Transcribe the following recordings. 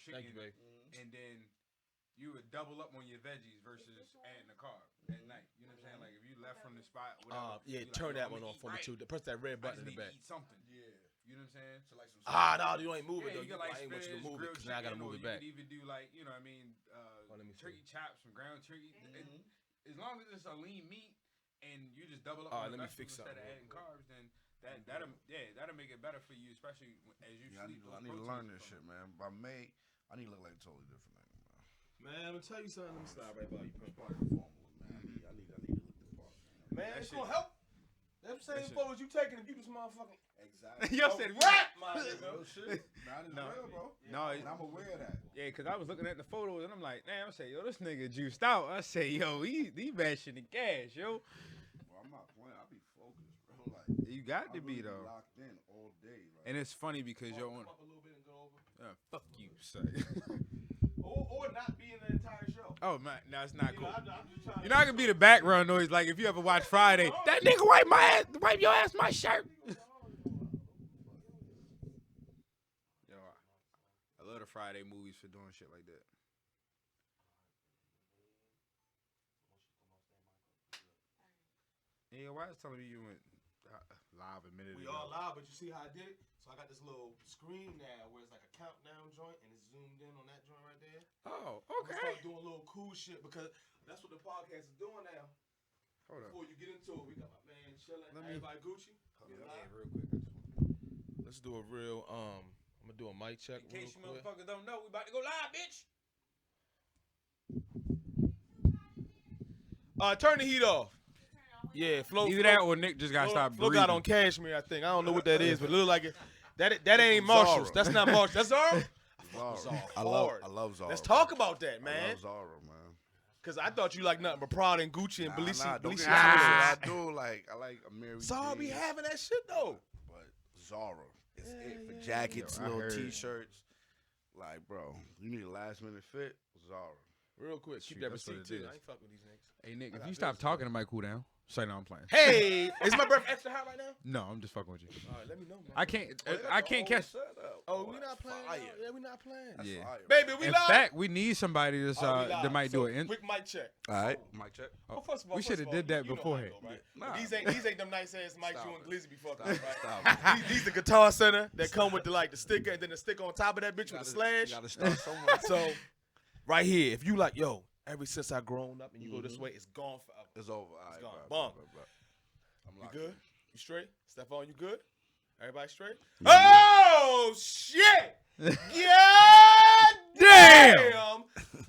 chicken, Thank you, babe. and then you would double up on your veggies versus adding the carb at night. You know what I'm saying? Like if you left from the spot, whatever. Yeah, you turn like, that one I'ma on eat for me right. too. Press that red I button just in the need back. to eat something. Yeah. You know what I'm saying? So like some No, you ain't move it Yeah, though. you got like I ain't want you to spinach, move it grilled because now I gotta chicken, move or it you back. could even do like, you know what I mean, let me see. turkey chops, some ground turkey. As long as it's a lean meat and you just double up All on right, the let me fix vegetables instead of something adding carbs, then that'll make it better for you, especially as you I sleep. need to learn this shit, man. By May, I need to look like a totally different nigga, man. Man, I'm gonna tell you something. Let me slide right by you, It's part of the formula, man. I need to look the part. man. That It's shit- gonna help. Them same shit- photos you taking if you this motherfucking Exactly. Yo said rap, my nigga. Real shit. Nah, it's No. real, bro. No, And I'm aware of that. yeah, because I was looking at the photos and I'm like, damn, I say, yo, this nigga juiced out. I say, yo, he bashing the gas, yo. Bro, I'm not playing. I be focused, bro. Like You got I to be really though. locked in all day. Like, And it's funny because you're on. Up a little bit and go over. Fuck you, son. Or not be in the entire show. Oh man, no, it's not You cool. know, I'm just trying You're not gonna be the background noise like if you ever watch Friday. That nigga wipe your ass my shirt. Yo, I love the Friday movies for doing shit like that. Yeah, why is telling me you went live a minute We ago? all live, but you see how I did it? So I got this little screen now where it's like a countdown joint and it's zoomed in on that joint right there. Oh, I'm gonna okay. start doing little cool shit because that's what the podcast is doing now. Hold up. Before you get into it, we got my man chilling. Let me- Everybody Gucci. Get Yeah, live. real quick. Let's do a real I'm gonna do a mic check. In case you motherfuckers don't know, we about to go live, bitch. Turn the heat off. Yeah, Flo. Either that or Nick just gotta stop Flo breathing. got on cashmere, I think. I don't know what that is, but it look like it. That ain't Marshalls. Zara. That's not Marshalls. That's Zara. Zara. I love Zara. Let's talk about that, I man. love Zara, man. Cause I thought you like nothing but Prada and Gucci and Nah, Balenciaga. don't get Balenciaga. twisted. I do like Mary Zara be Jane, having that shit though. but Zara is it for yeah, jackets, yeah. I little heard. t-shirts. Like, bro, you need a last minute fit. Zara. Real quick, keep Shoot, that that's what receipt it too. is. I ain't fucking with these niggas. Hey Nick, I if got you stop bills, talking, it might cool down. Say no, I'm playing. Hey, is my breath extra hot right now? No, I'm just fucking with you. All right, let me know, man. I can't catch. Oh, we not playing. Fire. Yeah, we not playing. That's Yeah. fire. Baby, we In live. fact, we need somebody that's, Oh, we live. that might So, do it. quick mic check. All right, mic check. Well, first of all, we shoulda did that beforehand. Right? Nah, These ain't them nice ass mics Stop you and it. Glizzy be fucking Stop with, it. right? Stop it. These the Guitar Center that come with the sticker and then the sticker on top of that bitch with a slash. You gotta start somewhere. So, right here, if you like, yo, ever since I grown up and you go this way, it's gone forever. It's over. All right, gone. bro, Bum. bro. I'm You locked good? in. You straight? Stephon, you good? Everybody straight? Oh shit! God damn!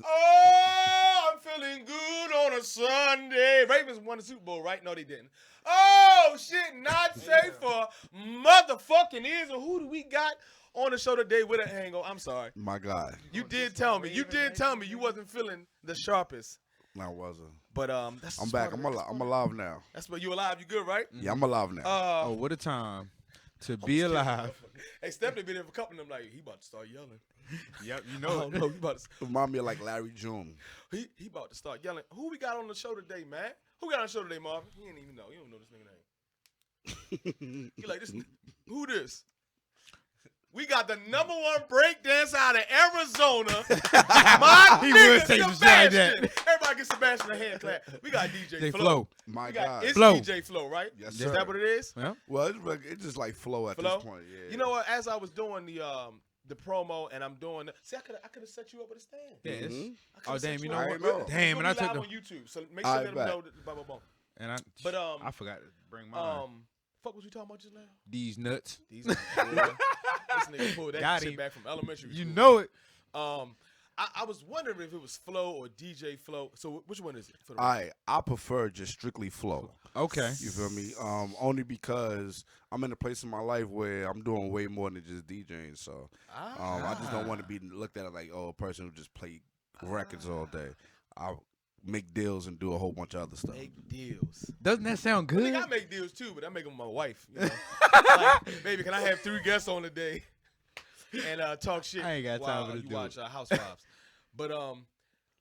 Oh, I'm feeling good on a Sunday. Ravens won the Super Bowl, right? No, they didn't. Oh shit! Not safe for motherfucking ears. And who do we got on the show today with a hangover? I'm sorry. My God, You did tell me. You did tell me you wasn't feeling the sharpest. I wasn't. But that's. I'm back. I'm alive now. That's what you alive. You good, right? Yeah, I'm alive now. Oh, what a time to be alive. Hey, Stephanie been there for a couple of them. Like he about to start yelling. Yep, you I know don't it. know. He about to. Remind me of like Larry June. He about to start yelling. Who we got on the show today, man? Who got on the show today, Marvin? He ain't even know. You don't know this nigga name. He like this. Who this? We got the number one breakdance out of Arizona. My He nigga would say some shit like Sebastian. that. Everybody get Sebastian a hand clap. We got DJ They Flo. flow. My We got, God. it's Flo. DJ Flo, right? Yes, Is sir. that what it is? Yeah. Well, it's just like flow at Flo? this point. Yeah. You know what? As I was doing the promo and I'm doing see, I could have set you up with a stand. Yeah, it's- Mhm. I coulda Oh set damn! You you know up. I what? know. It's Damn, gonna and I be took live the on YouTube, so make sure I let them bet. know. Blah, blah, blah. and I. But I forgot to bring mine. fuck was we talking about just now? These nuts. These niggas, this nigga pulled that Got shit him. back from elementary You school. know it. I was wondering if it was Flo or DJ Flo. So which one is it? For the I prefer just strictly flow. Okay. You feel me? Only because I'm in a place in my life where I'm doing way more than just DJing. So I just don't want to be looked at like a person who just play records all day. I make deals and do a whole bunch of other stuff. Make deals. Doesn't that sound I good? think I make deals too, but I make them with my wife. You know? Like, baby, can I have 3 guests on today and talk shit I ain't got time while for you this dude. watch Housewives? But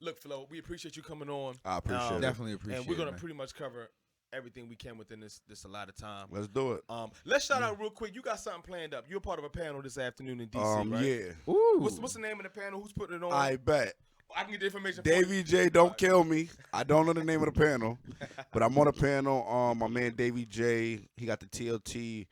look, Flo, we appreciate you coming on. I appreciate it. Definitely appreciate And we're gonna it, man. pretty much cover everything we can within this allotted time. Let's do it. Let's shout out real quick. You got something planned up. You're part of a panel this afternoon in DC, right? Yeah. Ooh. What's the name of the panel? Who's putting it on? I bet. I can get the information. Davey J, don't kill me. I don't know the name of the panel, but I'm on a panel. My man Davey J, he got the TLT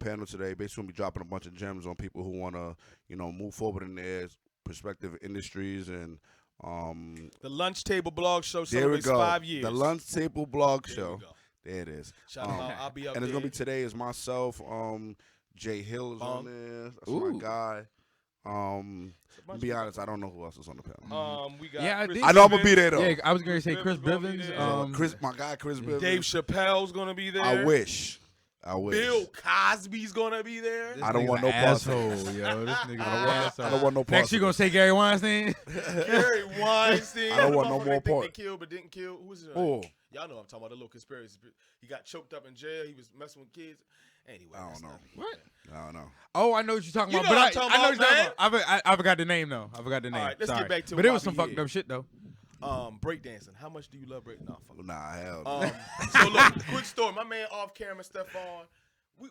panel today. Basically, gonna be dropping a bunch of gems on people who wanna, move forward in their respective industries and. The Lunch Table Blog Show There we celebrates go. 5 years. The Lunch Table Blog There Show. we go. There it is. Shout out. I'll be up And there. it's gonna be today. Is myself. Jay Hill is on there. That's Ooh. my guy. To be honest, I don't know who else is on the panel. We got Yeah, I Chris did. I know I'm gonna Bivens. be there though. Yeah, I was gonna say Chris Bivens gonna be Bivens. there. Chris, my guy, Chris Bivens. Dave Chappelle's gonna be there. I wish. Bill Cosby's gonna be there. I don't want no parts. asshole, yo. This nigga I don't want no parts. Next, you gonna say Gary Weinstein? Gary Weinstein. I don't want The no motherfucker more they think part. They killed but didn't kill. Who's it? Oh, Y'all know I'm talking about the little conspiracy. He got choked up in jail. He was messing with kids. Anyway, I that's don't know. not- What? I don't know. Oh, I know what you're talking You about. know But what I'm talking I know what you're about, talking about. I forgot the name though. I forgot the name. All right, let's get Sorry. back to But it why was some we fucked here. up shit though. Breakdancing. How much do you love break? No, fuck. Nah, hell. No. So look, quick story. My man off camera, Stephon.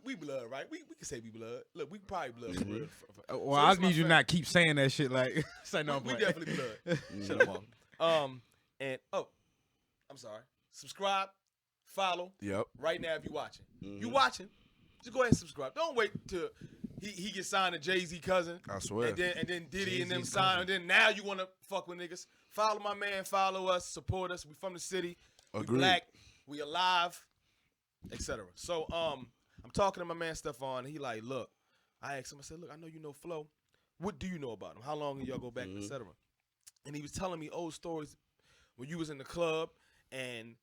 We blood, right? We can say we blood. Look, we probably blood for real. Well, So I this my need you friend. not keep saying that shit. Like, say no. We I'm definitely blood. Shut up, Mom. And I'm sorry. Subscribe, follow Yep. right now if you watching. You watching? Just go ahead and subscribe. Don't wait till he gets signed to Jay-Z cousin. I swear. And then Diddy and them Jay-Z's sign, and then now you want to fuck with niggas. Follow my man, follow us, support us. We from the city. Agreed. We black. We alive, etc. So I'm talking to my man Stephon, and he like, look. I asked him, I said, look, I know you know Flo. What do you know about him? How long do y'all go back, etc. And he was telling me old stories when you was in the club and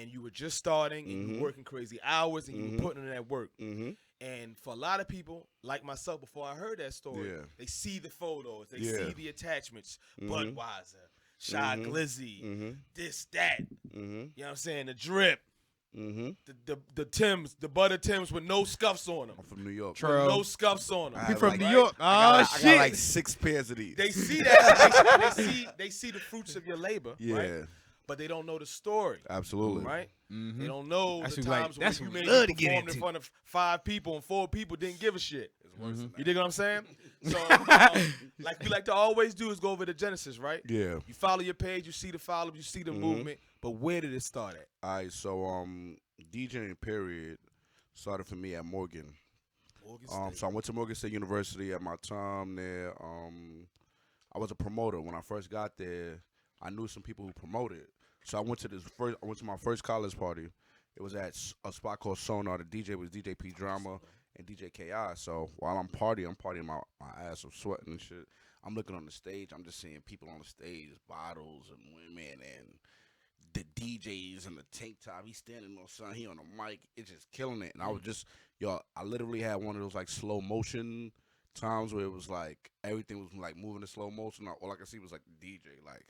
you were just starting and you were working crazy hours and you were putting in that work. Mm-hmm. And for a lot of people, like myself, before I heard that story, Yeah. they see the photos, they Yeah. see the attachments, Budweiser, Shy Glizzy, this, that. You know what I'm saying? The drip, the Timbs, the butter Timbs with no scuffs on them. I'm from New York. True. No scuffs on them. I He have from like- New York. I Oh got shit. like 6 pairs of these. They see that. they see the fruits of your labor, yeah, right? But they don't know the story, absolutely. right? They don't know That's the what we like- times that's when you what we maybe love to get performed in into. front of 5 people and 4 people didn't give a shit. It's worse than You dig what I'm saying? So, like we like to always do is go over the genesis, right? that. Yeah. You follow your page, you see the follow, you see the movement, but where did it start at? All right. So DJing period started for me at Morgan. Morgan State. So I went to Morgan State University at my time there. I was a promoter when I first got there. I knew some people who promoted. So I went to my first college party. It was at a spot called Sonar. The DJ was DJ P Drama and DJ KI. So while I'm partying my ass off, sweating and shit. I'm looking on the stage. I'm just seeing people on the stage, bottles and women and the DJs in the tank top. He's standing on something. He on the mic. It's just killing it. And I was just, I literally had one of those like slow motion times where it was like everything was like moving in slow motion. All I could see was like the DJ like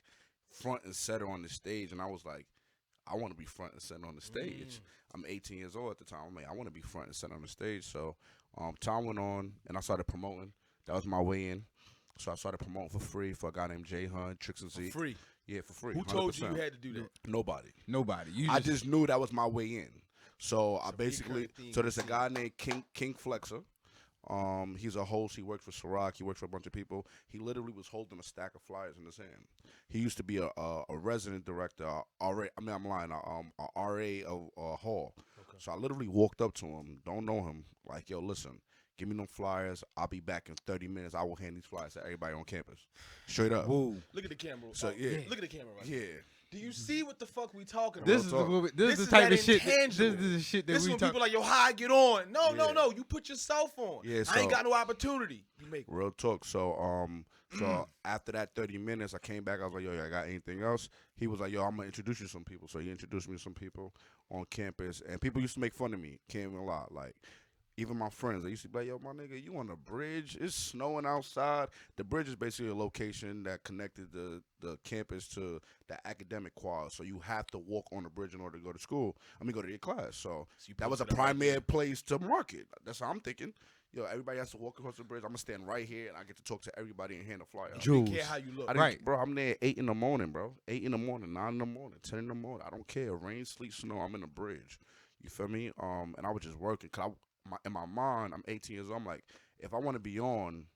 front and center on the stage. And I was like, I want to be front and center on the stage. I'm 18 years old at the time. I'm like, I want to be front and center on the stage. So time went on and I started promoting. That was my way in. So I started promoting for free for a guy named Jay Hunt, Tricks and Z. Free. Yeah, for free. Who told you 100%. you had to do that? Nobody. Nobody. You I just knew that was my way in. So I basically, recurring theme so there's a you guy named King Flexer. He's a host. He works for Ciroc. He works for a bunch of people. He literally was holding a stack of flyers in his hand. He used to be a resident director, RA. I mean, I'm lying. A RA of Hall. Okay. So I literally walked up to him. Don't know him. Like, yo, listen. Give me them flyers. I'll be back in 30 minutes. I will hand these flyers to everybody on campus. Straight up. Whoa. Look at the camera. So, yeah. Look at the camera right Yeah. now. Do you see what the fuck we talking about? This is talk. this is the type of shit. This is the shit that This is we when talk. people like, yo, how I get on? No, Yeah. no. You put yourself on. Yeah, I ain't so- got no opportunity. You make Real talk. So so after that 30 minutes, I came back. I was like, yo, I got anything else? He was like, yo, I'm gonna introduce you to some people. So he introduced me to some people on campus, and people used to make fun of me. Can't even lie. Like even my friends, they used to be like, yo, my nigga, you on the bridge? It's snowing outside. The bridge is basically a location that connected the campus to the academic quad. So you have to walk on the bridge in order to go to school. Go to your class. So you that was a posted up right primary place to market. That's how I'm thinking. yo, everybody has to walk across the bridge. I'm gonna stand right here and I get to talk to everybody and hand a flyer. out. You didn't Jules. care how you look. I didn't, Right. bro. I'm there at 8 in the morning, bro. 8 in the morning, 9 in the morning, 10 in the morning. I don't care. Rain, sleet, snow. I'm in the bridge. You feel me? And I was just working. In my mind, I'm 18 years old. I'm like, if I want to be on,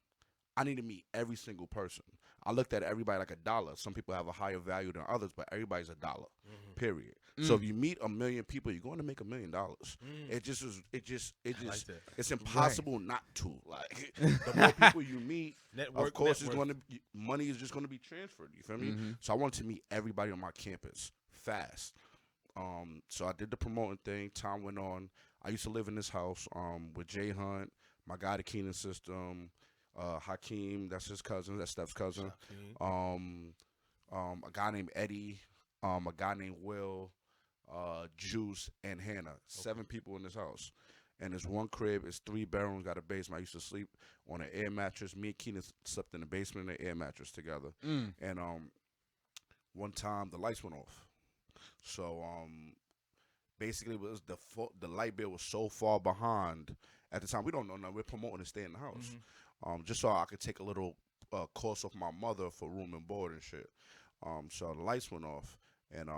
I need to meet every single person. I looked at everybody like a dollar. Some people have a higher value than others, but everybody's a dollar. Period. So if you meet 1 million people, you're going to make $1 million. It just is. It just. like that. It's impossible not to. Like the more people you meet, Network, of course, network. money is just going to be transferred. You feel me? So I wanted to meet everybody on my campus fast. So I did the promoting thing. Time went on. I used to live in this house with Jay Hunt, my guy, the Keenan System, Hakeem, that's his cousin, that's Steph's cousin. A guy named Eddie, a guy named Will, Juice, and Hannah. 7 people in this house. And there's one crib, it's 3 bedrooms, got a basement. I used to sleep on an air mattress. Me and Keenan slept in the basement and an air mattress together. And one time the lights went off. So basically, it was the light bill was so far behind at the time. We don't know nothing. We're promoting to stay in the house, just so I could take a little course off my mother for room and board and shit. So the lights went off, and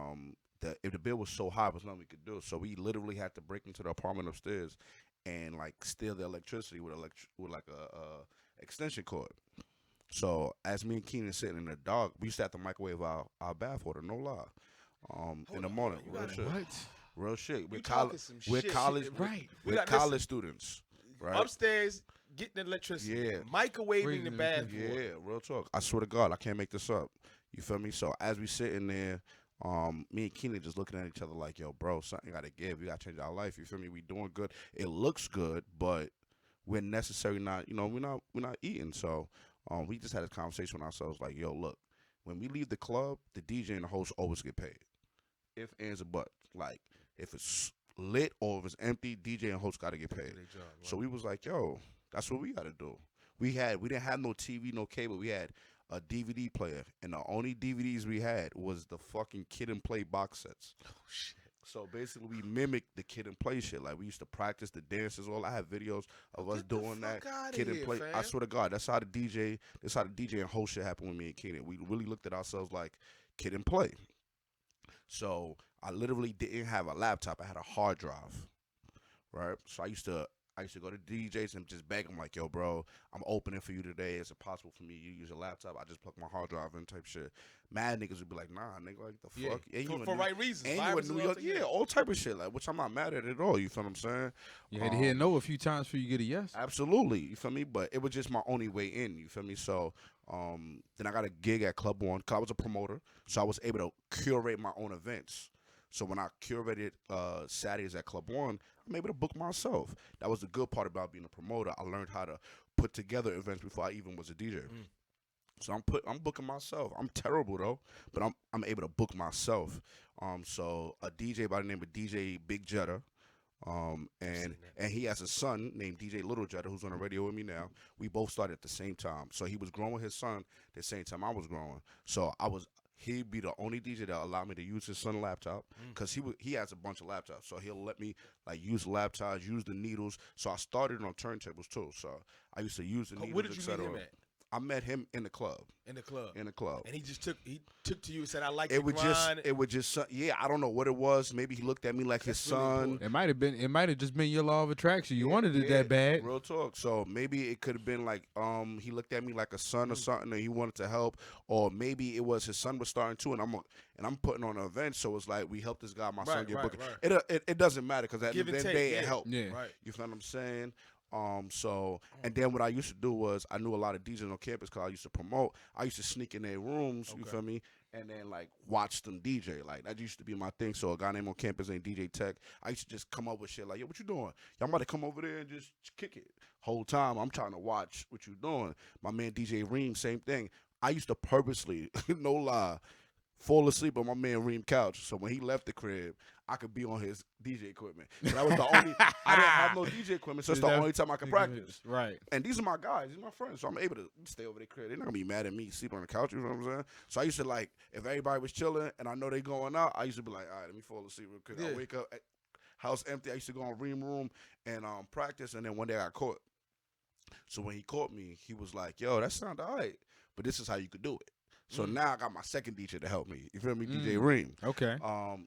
if the bill was so high, there was nothing we could do. So we literally had to break into the apartment upstairs and like steal the electricity with like a extension cord. So as me and Keenan sitting in the dark, we used to have to microwave our bath water. No lie. In the morning, real shit. Real shit. We're talking some shit, college, right? We're college students, right? Upstairs, getting the electricity, Yeah. microwaving the Freezing bath. Yeah, real talk. I swear to God, I can't make this up. You feel me? So as we sitting there, me and Keenan just looking at each other like, yo, bro, something gotta give. We gotta change our life. You feel me? We doing good. It looks good, but we're necessarily not. We're not eating. So we just had a conversation with ourselves like, yo, look, when we leave the club, the DJ and the host always get paid. If, ands, or buts. Like, if it's lit or if it's empty, DJ and host got to get paid. So we was like, yo, that's what we got to do. We didn't have no TV, no cable. We had a DVD player, and the only DVDs we had was the fucking Kid and Play box sets. Oh, shit. So basically, we mimicked the Kid and Play shit. Like, we used to practice the dances. I have videos of us doing that. Kid and Play. I swear to God, that's how the DJ and host shit happened with me and Keenan. We really looked at ourselves like Kid and Play. So I literally didn't have a laptop. I had a hard drive, right? So I used to go to DJs and just beg them like, yo, bro, I'm opening for you today. Is it possible for me to use a laptop? I just plug my hard drive in type shit. Mad niggas would be like, nah, nigga, like the fuck? Yeah, for right reasons. And you in New York, yeah, all type of shit, like, which I'm not mad at all. You feel what I'm saying? You had to hear no a few times before you get a yes. Absolutely, you feel me? But it was just my only way in, you feel me? So then I got a gig at Club One, because I was a promoter, so I was able to curate my own events. So when I curated Saturdays at Club One, I'm able to book myself. That was the good part about being a promoter. I learned how to put together events before I even was a DJ. So I'm booking myself. I'm terrible though, but I'm able to book myself. So a DJ by the name of DJ Big Jetta, and he has a son named DJ Little Jetta who's on the radio with me now. We both started at the same time. So he was growing his son the same time I was growing. So he'd be the only DJ that allowed me to use his son's laptop because he has a bunch of laptops. So he'll let me like use laptops, use the needles. So I started on turntables too. So I used to use the needles. Where did you meet him at? I met him in the club. In the club. And he just took to you and said, I like it. It would just yeah, I don't know what it was. Maybe he looked at me like his son. It might have just been your law of attraction. You wanted it that bad. Real talk. So maybe it could have been like he looked at me like a son or something and he wanted to help. Or maybe it was his son was starting too and I'm putting on an event, so it's like we helped this guy, my son get booked. It doesn't matter because at the end of the day it helped. Yeah. Right. You feel what I'm saying? And then what I used to do was I knew a lot of DJs on campus because I used to promote. I used to sneak in their rooms, you feel me, and then like watch them DJ. Like that used to be my thing. So a guy named on campus named DJ Tech, I used to just come up with shit like, yo, what you doing? Y'all about to come over there and just kick it. Whole time I'm trying to watch what you doing. My man DJ Reem, same thing. I used to purposely, no lie, fall asleep on my man Reem couch. So when he left the crib, I could be on his DJ equipment. So that was the only. I didn't have no DJ equipment, so it's the only time I could practice. Right. And these are my guys, these are my friends, so I'm able to stay over their crib. They're not gonna be mad at me sleeping on the couch. You know what I'm saying? So I used to like, if everybody was chilling and I know they going out, I used to be like, all right, let me fall asleep real quick. I wake up, house empty. I used to go in Reem room and practice, and then one day I got caught. So when he caught me, he was like, "Yo, that sounded all right, but this is how you could do it." So now I got my second DJ to help me. You feel me, DJ Reem. Okay.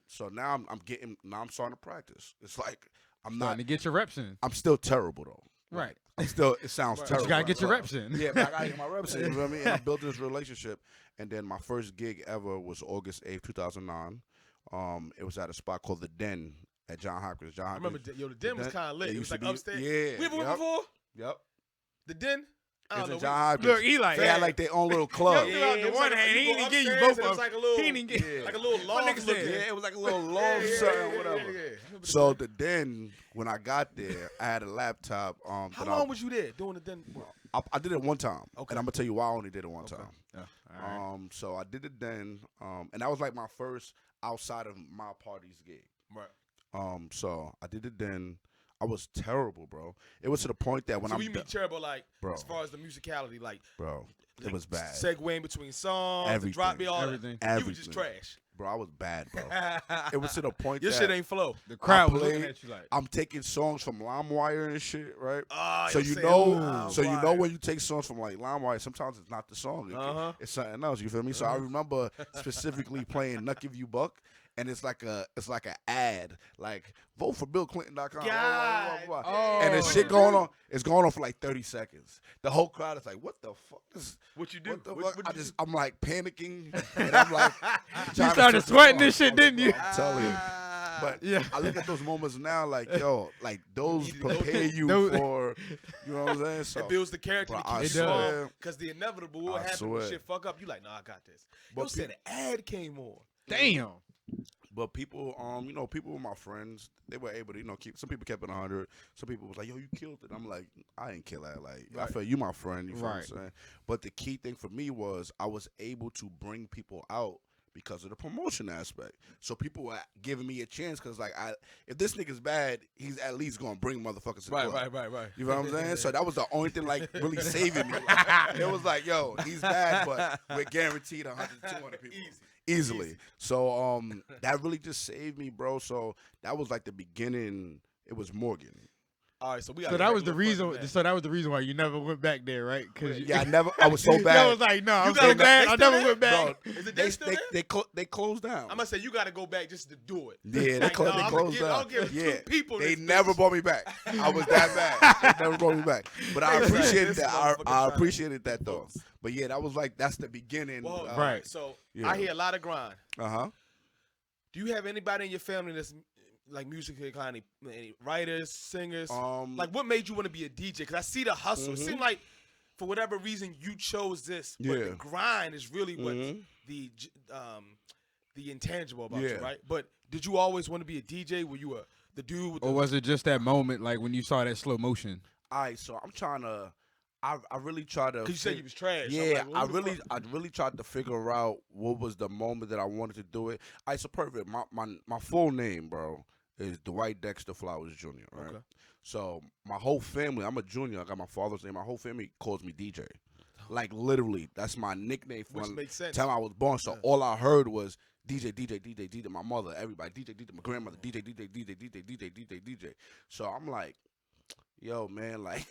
So now I'm starting to practice. It's like I'm Starting to get your reps in. I'm still terrible though. Right. I'm still. It sounds But terrible. you gotta get your But- reps in. Yeah, but I gotta get my reps in. You know what I mean? And I built this relationship, and then my first gig ever was August 8th, 2009. It was at a spot called the Den at John Hopkins. I remember, the Den was kind of lit. It was used to like be- upstairs. Yeah. We ever went yep, before? Yep. The Den? I It's don't know. at John Hopkins. Look, Eli. They had like their own little club. Yo, Yeah, out the it was one like- hand, you he go didn't give you upstairs, both and it was of like a them. little, He didn't get. like a little What loft nigga looking. said? it was like a little loft something, whatever. I remember So the the Den, when I got there, I had a laptop. How that long was you there doing the Den? I did it one time, Okay. and I'm gonna tell you why I only did it one time. Oh, all right. So I did it then, and that was like my first outside of my parties gig. Right. So I did it then. I was terrible, bro. It was to the point that when So I'm you mean terrible, like, Bro. as far as the musicality, like, bro, it was bad. Segueing between songs, the Everything. drop beat, all Everything. that. You was just trash. Bro, I was bad, bro. It was to the point Your that shit ain't flow. The crowd was played- looking at you like. I'm taking songs from LimeWire and shit, right? Ah, So you're you saying, know, "Oh, so you know why?" when you take songs from like LimeWire, sometimes it's not the song, it's something else. You feel me? So I remember specifically playing "Nuck Give You Buck," and it's like an ad, like vote for BillClinton.com, God and the shit going on. It's going on for like 30 seconds. The whole crowd is like, "What the fuck?" What you do? What the What- fuck? what you do? I'm like panicking, and I'm like, You started sweating this shit, didn't you? I'm telling you. Ah. But Yeah. I look at those moments now, like yo, like those need to go prepare to- you those- for, you know what I'm saying? So, It builds the character Bro, to I keep It you does. strong. Because the inevitable will I happen when swear. shit fuck up. You like, nah, I got this. But You said an ad came on. Damn. but people, you know, people were my friends. They were able to, you know, keep. Some people kept it 100. Some people was like, "Yo, you killed it." I'm like, I ain't kill that. Like, I Right. feel you my friend. You feel what I'm Right. saying? But the key thing for me was I was able to bring people out because of the promotion aspect. So people were giving me a chance because, like, if this nigga's bad, he's at least gonna bring motherfuckers to the club. right. You know what I'm saying? So that was the only thing like really saving me. Like, it was like, yo, he's bad, but we're guaranteed 100, 200 people. Easily. So that really just saved me, bro. So that was like the beginning. It was Morgan. All right, so we So that was the reason. So that was the reason why you never went back there, right? Because Yeah, I was so bad. I was like, no, I'm gotta so go- bad. they I still never there? went back. Is it they, they still they, there? they closed down. I'm gonna say you gotta go back just to do it. Yeah, they, Like, closed, nah, they I'ma closed give- down. I'll give yeah, two people they this never bitch. brought me back. I was that bad. They never brought me back. But I Exactly. appreciated This that. motherfucker I trying to- appreciated that though. But yeah, that was like that's the beginning. Well, Right. So Yeah. I hear a lot of grind. Uh-huh. Do you have anybody in your family that's like musically inclined? Any writers, singers? Like, what made you want to be a DJ? Because I see the hustle. It seemed like, for whatever reason, you chose this. But Yeah. the grind is really what Mhm. the intangible about you, Yeah. right? But did you always want to be a DJ? Were you the dude with the Or was it just that moment, like when you saw that slow motion? All right, so I'm trying to. I really try to. Because you said you was trash. Yeah, I'm like, well, who the fuck? I really tried to figure out what was the moment that I wanted to do it. All right, so perfect. My full name, bro, is Dwight Dexter Flowers Jr. Right. Okay. So my whole family, I'm a junior. I got my father's name. My whole family calls me DJ. Like literally, that's my nickname Which from makes sense. the time I was born. So all I heard was DJ, DJ, DJ, DJ. My mother, everybody, DJ, DJ. My grandmother, DJ, DJ, DJ, DJ, DJ, DJ, DJ. So I'm like, yo, man, like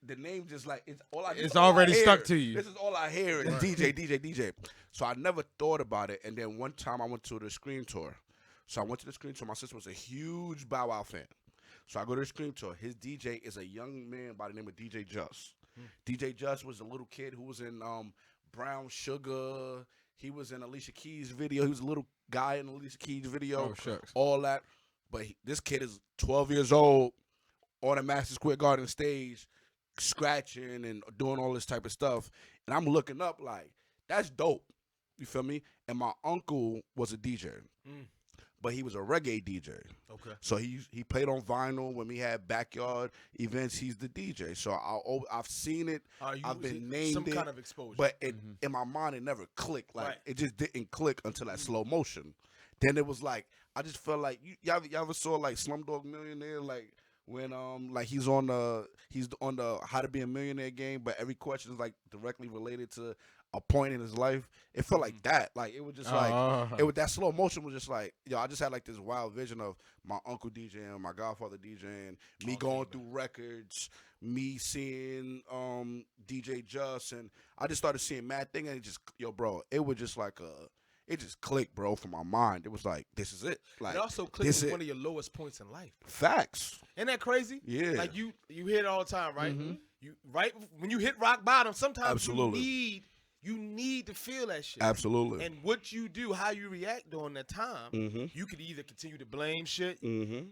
the name just like it's all I. It's all I already hear. stuck to you. This is all I hear is DJ, DJ, DJ. So I never thought about it. And then one time I went to the Scream Tour. So I went to the Scream Tour. My sister was a huge Bow Wow fan. So I go to the Scream Tour. His DJ is a young man by the name of DJ Just. DJ Just was a little kid who was in Brown Sugar. He was in Alicia Keys' video. He was a little guy in Alicia Keys' video. Oh, shucks. All that. But this kid is 12 years old on a Madison Square Garden stage, scratching and doing all this type of stuff. And I'm looking up like, that's dope. You feel me? And my uncle was a DJ. But he was a reggae DJ. Okay. So he played on vinyl when we had backyard events. He's the DJ. So I've seen it. I've been named some it, kind of exposure. But in my mind, it never clicked. Like Right. it just didn't click until that slow motion. Then it was like I just felt like y'all ever saw like Slumdog Millionaire, like when like he's on the How to Be a Millionaire game, but every question is like directly related to a point in his life. It felt like that. Like it was just like it was that slow motion was just like I just had like this wild vision of my uncle DJing, my godfather DJing, me going through records, me seeing DJ Just, and I just started seeing mad thing, and it just bro, it was just like it just clicked, bro, from my mind. It was like, this is it. Like it also clicked with one of your lowest points in life. Facts. Isn't that crazy? Yeah. Like you hear it all the time, right? You right when you hit rock bottom, sometimes Absolutely. you need to feel that shit. Absolutely. And what you do, how you react during that time, you could either continue to blame shit and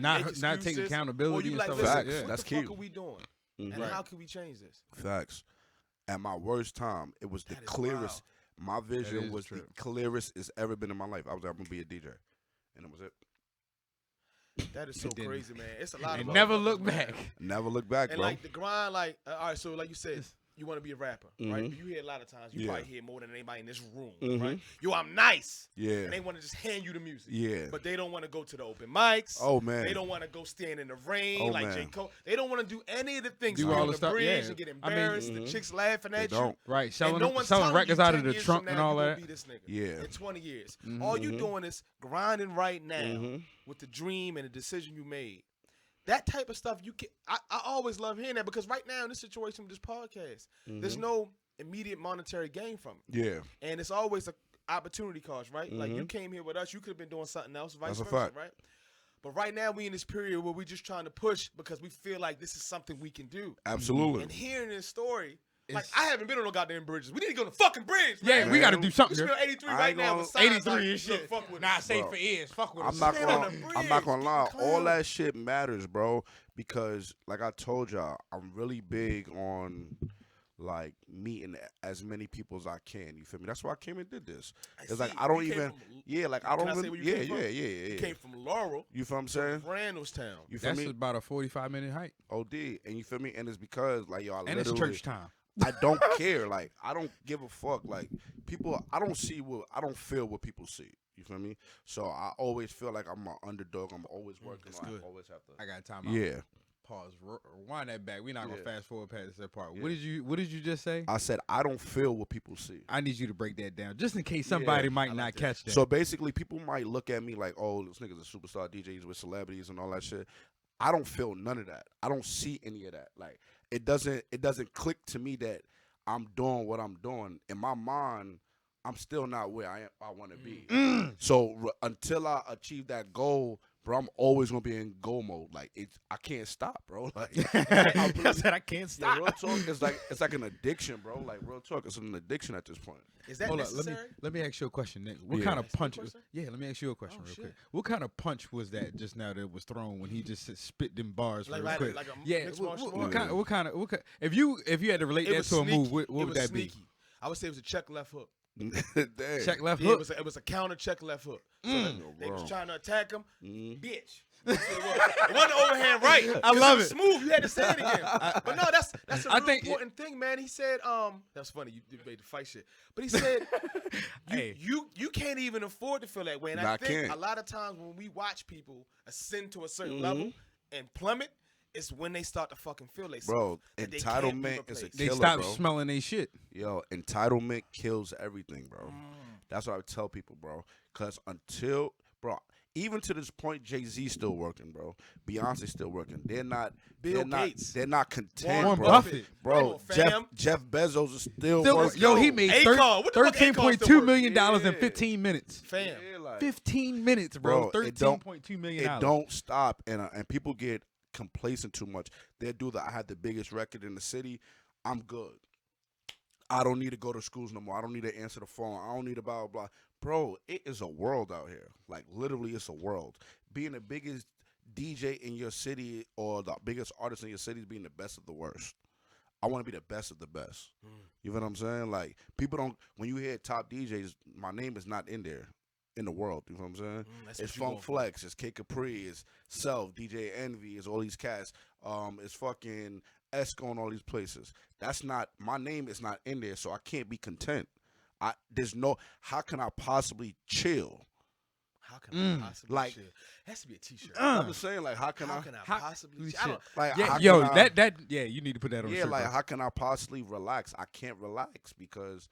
not make not take excuses, accountability or you and like, stuff listen, like that. Facts. what That's the key. fuck are we doing? And how can we change this? Facts. At my worst time, it was the That is clearest. My vision is was true. the clearest it's ever been in my life. I was like, I'm gonna be a DJ, and it was it. That is so didn't. crazy, man. It's a lot And of never motherfuckers, look man. back. Never look back, And bro. like the grind, like all right, so like you said, you want to be a rapper, right? Mhm. But you hear a lot of times, you Yeah. probably hear more than anybody in this room, Mhm. right? Yo, I'm nice. Yeah. And they want to just hand you the music. Yeah. But they don't want to go to the open mics. Oh, man. They don't want to go stand in the rain Oh, like J. man. Cole. They don't want to do any of the things. Do Be all on the the stuff, bridge yeah. and get I mean, embarrassed. The chicks laughing They at you. don't. Right, And selling no one's selling telling records you out 10 of the years trunk from and now all you gonna that. Be this nigga. Yeah. In 20 years. All you doing is grinding right now Mhm. with the dream and the decision you made. That type of stuff, I always love hearing that because right now in this situation with this podcast, there's no immediate monetary gain from it. Yeah. And it's always a opportunity cost, right? Like you came here with us, you could have been doing something else, vice That's a versa, fact. right? But right now we in this period where we're just trying to push because we feel like this is something we can do. Absolutely. And hearing this story, like It's- I haven't been on no goddamn bridges. We need to go to the fucking bridge, Yeah, man. we got to Man. do We something. spell there. 83 I right ain't now gonna- with signs 83 like, and look, shit. fuck with Nah, us. safe Bro. for ears. Fuck with I'm us. not Stand on gonna. the I'm not bridge, gonna get lie. the All clown. that shit matters, bro. Because, like I told y'all, I'm really big on like meeting as many people as I can. You feel me? That's why I came and did this. It's like see. I don't You came even. from- Yeah, like I Can don't. I say Really, where you yeah, came from? yeah, yeah, You yeah. came from Laurel You feel what I'm to saying? Randallstown. You feel That's me? about a 45-minute hike. OD, and you feel me? And it's because like y'all And it's literally. church time. I don't care. Like I don't give a fuck. Like people, I don't feel what people see. You feel me? So I always feel like I'm an underdog. I'm always working. that's on good. I always have to. I got time out. Yeah, Pause. Rewind that back. We're not gonna Yeah. fast forward past that part. Yeah. What did you just say? I said I don't feel what people see. I need you to break that down, just in case somebody might like not that. catch that. So basically, people might look at me like, "Oh, this nigga's a superstar DJ. He's with celebrities and all that shit." I don't feel none of that. I don't see any of that. Like it doesn't click to me that I'm doing what I'm doing. In my mind, I'm still not where I want to be. So until I achieve that goal, bro, I'm always gonna be in goal mode. Like I can't stop, bro. Like I said I can't yeah, stop. real talk, it's like an addiction, bro. Like real talk, it's an addiction at this point. Is that Hold on, necessary? let me ask you a question, Nick. What Yeah. kind of Ask you a punch? question? Yeah, let me ask you a question Oh, real shit. quick. What kind of punch was that just now that was thrown when he just spit them bars Like- real like- quick? like a yeah, mixed what, martial what, art? what kind of if you had to relate It that was to a move, sneaky. what It would was that sneaky. I would say it was a check left hook. Damn. be? Check left Yeah, hook. it was a counter check left hook. So they was bro. trying to attack him. Mhm. Bitch. That's what it was. It wasn't overhand right. I love was it. Smooth. You had to say it again. But no, that's a I real think- important thing, man. He said, that's funny. You made the fight shit. But he said, Hey. you can't even afford to feel that way. And Nah, I I think can't. a lot of times when we watch people ascend to a certain Mhm. level and plummet, it's when they start to fucking feel like Bro, that they can't be entitlement is a replaced. They killer, stopped bro. smelling their shit. Yo, entitlement kills everything, bro. That's what I tell people, bro. Cause bro, even to this point, Jay-Z still working, bro. Beyonce still working. They're not. Bill they're not, Gates. They're not content, Warren bro. Buffett. Come Bro, on, fam. Jeff Bezos is still Still, working. yo, he made Akon. What the fuck Akon $13.2 still million in Yeah. 15 minutes. Fam. Yeah, like, 15 minutes, bro. Bro, it don't- $13.2 million. it don't stop, and people get complacent too much. They do that. I had the biggest record in the city. I'm good. I don't need to go to schools no more. I don't need to answer the phone. I don't need to blah blah blah. Bro, it is a world out here. Like literally, it's a world. Being the biggest DJ in your city or the biggest artist in your city is being the best of the worst. I want to be the best of the best. You know what I'm saying? Like people don't. When you hear top DJs, my name is not in there. In the world, you know what I'm saying? That's It's what you Funk going for. Flex, it's Kid Capri, it's Self, DJ Envy, it's all these cats. It's fucking Esco and all these places. That's not my name is not in there, so I can't be content. How can I possibly chill? How can I possibly Like- chill? It has to be a T-shirt. I'm just saying, like, how can how I? can I how- possibly? shit. I don't, Like, Yeah, how yo, can I- that yeah, you need to put that on. Yeah, shirt, like, bro. how can I possibly relax? I can't relax because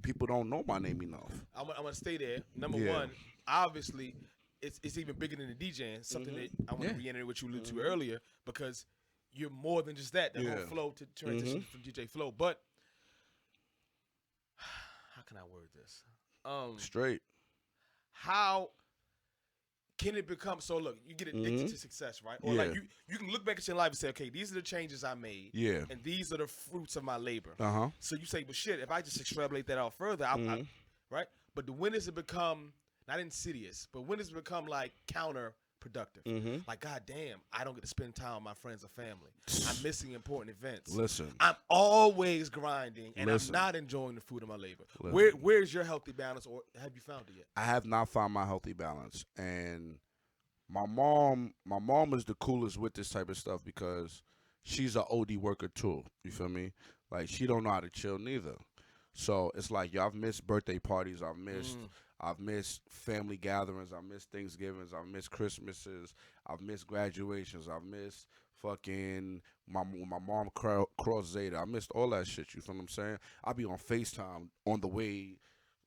people don't know my name enough. I'm gonna stay there. Number Yeah. one, obviously, it's even bigger than the DJing. Something that I want to reiterate what you alluded to earlier, because you're more than just that. The whole Yeah. flow to transition from DJ Flow. But how can I word this? Straight. How can it become so? Look, you get addicted to success, right? Or like Yeah. you can look back at your life and say, okay, these are the changes I made, Yeah. and these are the fruits of my labor. Uh huh. So you say, well, shit, if I just extrapolate that out further, right? But when does it become not insidious, but when does it become like counterproductive? Like, goddamn, I don't get to spend time with my friends or family. I'm missing important events. Listen. I'm always grinding, and Listen. I'm not enjoying the fruit of my labor. Listen. Where's your healthy balance, or have you found it yet? I have not found my healthy balance, and my mom is the coolest with this type of stuff because she's an OD worker too. You feel me? Like, she don't know how to chill neither. So it's like, yo, I've missed birthday parties. I've missed family gatherings. I've missed Thanksgivings. I've missed Christmases. I've missed graduations. I've missed fucking my mom cross Zeta. I missed all that shit. You feel what I'm saying? I'll be on FaceTime on the way,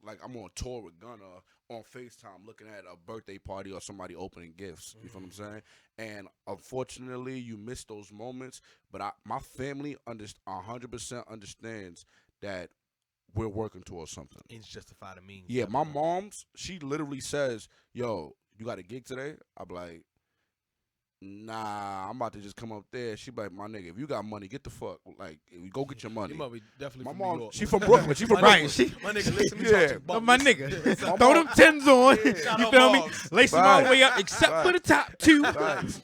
like I'm on tour with Gunna, on FaceTime looking at a birthday party or somebody opening gifts. You feel what I'm saying? And unfortunately, you miss those moments. But my family 100% understands that we're working towards something. Ends justify the means. Yeah, my mom's, she literally says, yo, you got a gig today? I'm like, nah, I'm about to just come up there. She be like, my nigga, if you got money, get the fuck, like, go get your money. You must be definitely My from New mom, York. she from Brooklyn. She from Right, Brooklyn. My nigga, listen, me Yeah. talk to Oh, you, my listen. nigga, throw them tens on. You Shout out feel me? moms. Lace them all the Facts. way up, except for the top two, Facts.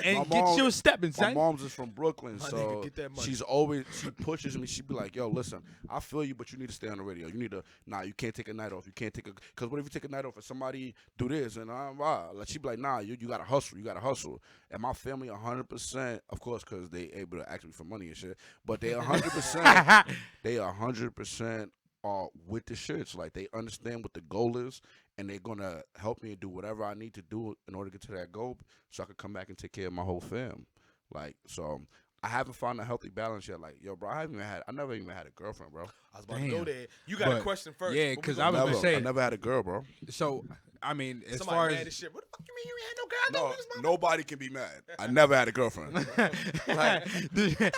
and My get mom- your stepping, My son. mom's is from Brooklyn, My so nigga, get that money. she pushes me. She be like, yo, listen, I feel you, but you need to stay on the radio. You need to, you can't take a night off. You can't take because what if you take a night off and somebody do this? And like, she be like, nah, you got to hustle. You got to hustle. And my family 100%, of course, because they able to ask me for money and shit, but they 100%, they 100% are with the shits. Like, they understand what the goal is, and they're going to help me and do whatever I need to do in order to get to that goal so I can come back and take care of my whole fam. Like, so I haven't found a healthy balance yet. Like, yo, bro, I never even had a girlfriend, bro. I was about to go Damn. there. You got a But, question first. yeah, but we 'cause gonna I was go gonna back. say- I never had a girl, bro. So, I mean, as Somebody far mad as as shit. What the fuck you mean you ain't no girl? I know this motherfucker. Nobody can be mad. I never had a girlfriend.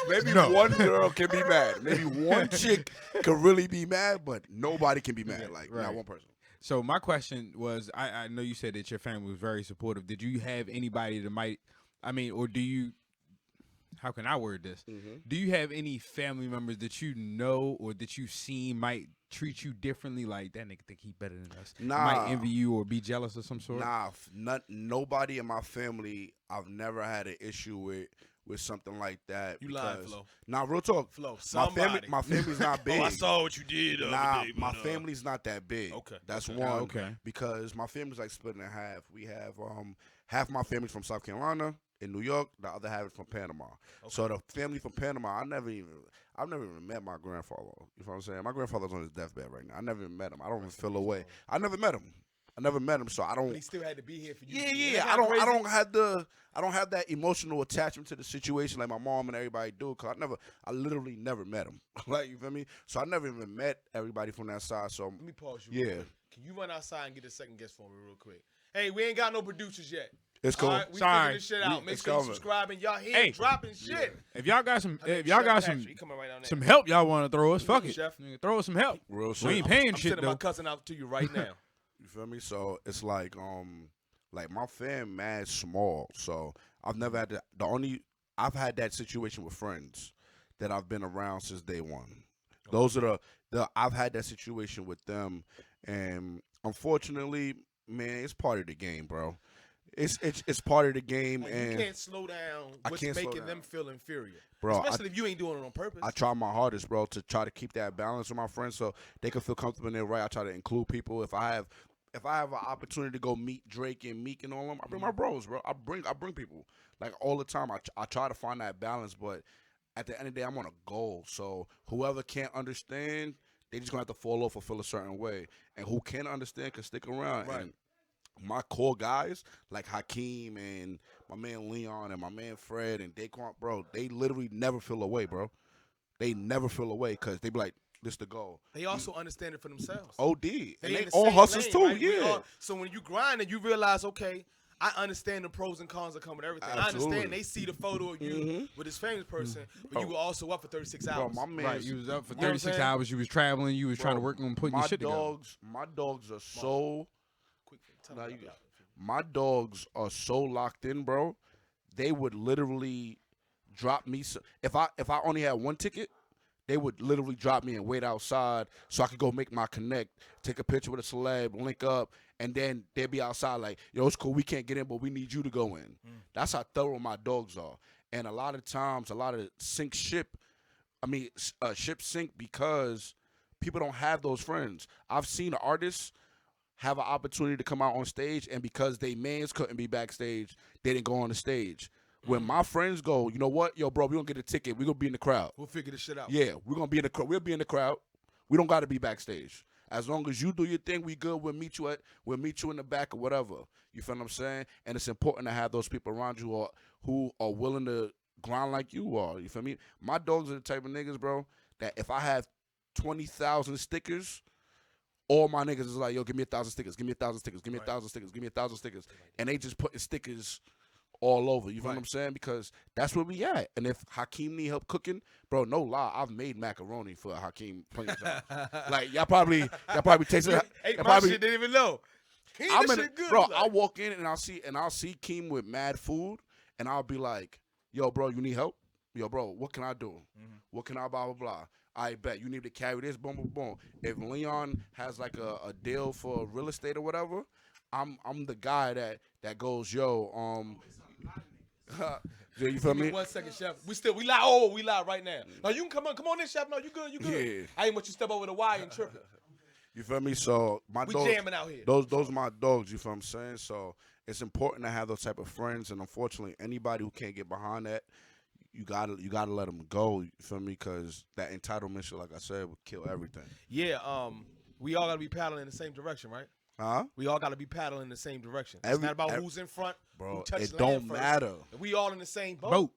Maybe No. one girl can be mad. Maybe one chick could really be mad, but nobody can be mad. Like, not right. one person. So my question was, I know you said that your family was very supportive. Did you have anybody that might, or do you, how can I word this? Do you have any family members that you know or that you've seen might treat you differently? Like, that nigga think he better than us. Nah. Might envy you or be jealous of some sort? Nah, nobody in my family I've never had an issue with something like that. You lying, because- Flo. Nah, real talk. Flo, My somebody. family's not big. Oh, I saw what you did. the other Nah, day, my but, family's not that big. Okay. That's Okay. one. Okay. Because my family's like split in half. We have half my family's from South Carolina in New York. The other half is from Panama. So the family from Panama, I've never even met my grandfather. You know what I'm saying? My grandfather's on his deathbed right now. I never even met him. I don't even feel away. I never met him. So I don't. But he still had to be here for you. Yeah. I don't have that emotional attachment to the situation like my mom and everybody do. Cause I literally never met him. Like, you feel me? So I never even met everybody from that side. So Let me pause you. real Yeah. quick. Can you run outside and get a second guest for me real quick? Hey, we ain't got no producers yet. it's cool. All right, we Sorry. figuring this shit out. Make It's sure you coming. subscribe and y'all here Hey. dropping shit. If y'all got some, I think if y'all Chef got Patrick, some, he coming right down there. some help y'all want to throw us, fuck it. Chef. Nigga, throw us some help. Real We shit. ain't paying I'm shit sending my though. cousin out to you right now. You feel me? So it's like my fam mad small. So I've never had I've had that situation with friends that I've been around since day one. Those are I've had that situation with them, and unfortunately, man, it's part of the game, bro. It's part of the game, Like, and you can't slow down I what's can't slow making down. them feel inferior. Bro, Especially if you ain't doing it on purpose. I try my hardest, bro, to try to keep that balance with my friends so they can feel comfortable in their right. I try to include people. If I have an opportunity to go meet Drake and Meek and all them, I bring my bros, bro. I bring people like all the time. I try to find that balance, but at the end of the day, I'm on a goal. So whoever can't understand, they just gonna have to fall off or feel a certain way, and who can understand can stick around. Right. And my core guys like Hakeem and my man Leon and my man Fred and Daquan, bro, they literally never feel away, bro. They never feel away because they be like, this the goal. They also understand it for themselves. OD. They And in they the all same hustlers lane, too, right? We yeah. all- so when you grind and you realize, okay, I understand the pros and cons that come with everything. I Absolutely. understand they see the photo of you with this famous person, but you were also up for 36 Bro, hours. my man, Right, you was up for You know what I'm 36 saying? hours. You was traveling. You was trying to work on putting your shit together. My dogs are so Quick, tell Nah, me you about got- it. my dogs are so locked in, bro. They would literally drop me. If I only had one ticket, they would literally drop me and wait outside so I could go make my connect, take a picture with a celeb, link up, and then they'd be outside like, yo, it's cool, we can't get in, but we need you to go in. That's how thorough my dogs are. And a lot of times, a lot of ships sink because people don't have those friends. I've seen artists have an opportunity to come out on stage, and because they mans couldn't be backstage, they didn't go on the stage. When my friends go, you know what, yo, bro, we gonna get a ticket. We gonna be in the crowd. We'll figure this shit out. Yeah, we're gonna be in the crowd. We'll be in the crowd. We don't gotta be backstage. As long as you do your thing, we good. We'll meet you in the back or whatever. You feel what I'm saying? And it's important to have those people around you who are willing to grind like you are. You feel me? My dogs are the type of niggas, bro, that if I have 20,000 stickers, all my niggas is like, yo, give me 1,000 stickers, give me 1,000 stickers, give me 1,000 stickers, give me 1,000 stickers. And they just putting stickers all over. You feel what I'm saying? Because that's where we at. And if Hakeem need help cooking, bro, no lie, I've made macaroni for Hakeem plenty of times. Like y'all probably tasted it. Hey, y'all my shit didn't even know. I'm This in shit good. bro, Like, I'll walk in and I'll see Keem with mad food, and I'll be like, yo, bro, you need help? Yo, bro, what can I do? What can I blah, blah, blah? I bet you need to carry this, boom, boom, boom. If Leon has like a deal for real estate or whatever, I'm the guy that goes, yo, you feel Give me me? 1 second, chef. We live. Oh, we live right now. No, you can come on in, chef. No, you good. Yeah. I ain't want you to step over the wire and trip it. You feel me? So my We dogs, jamming out here. those are my dogs. You feel what I'm saying? So it's important to have those type of friends, and unfortunately, anybody who can't get behind that, you gotta let them go. You feel me? Because that entitlement shit, like I said, would kill everything. Yeah. We all gotta be paddling in the same direction, right? Huh? We all gotta be paddling in the same direction. It's Every- not about ev- who's in front, Bro, who touched it land don't first. matter, We all in the same boat. Boat.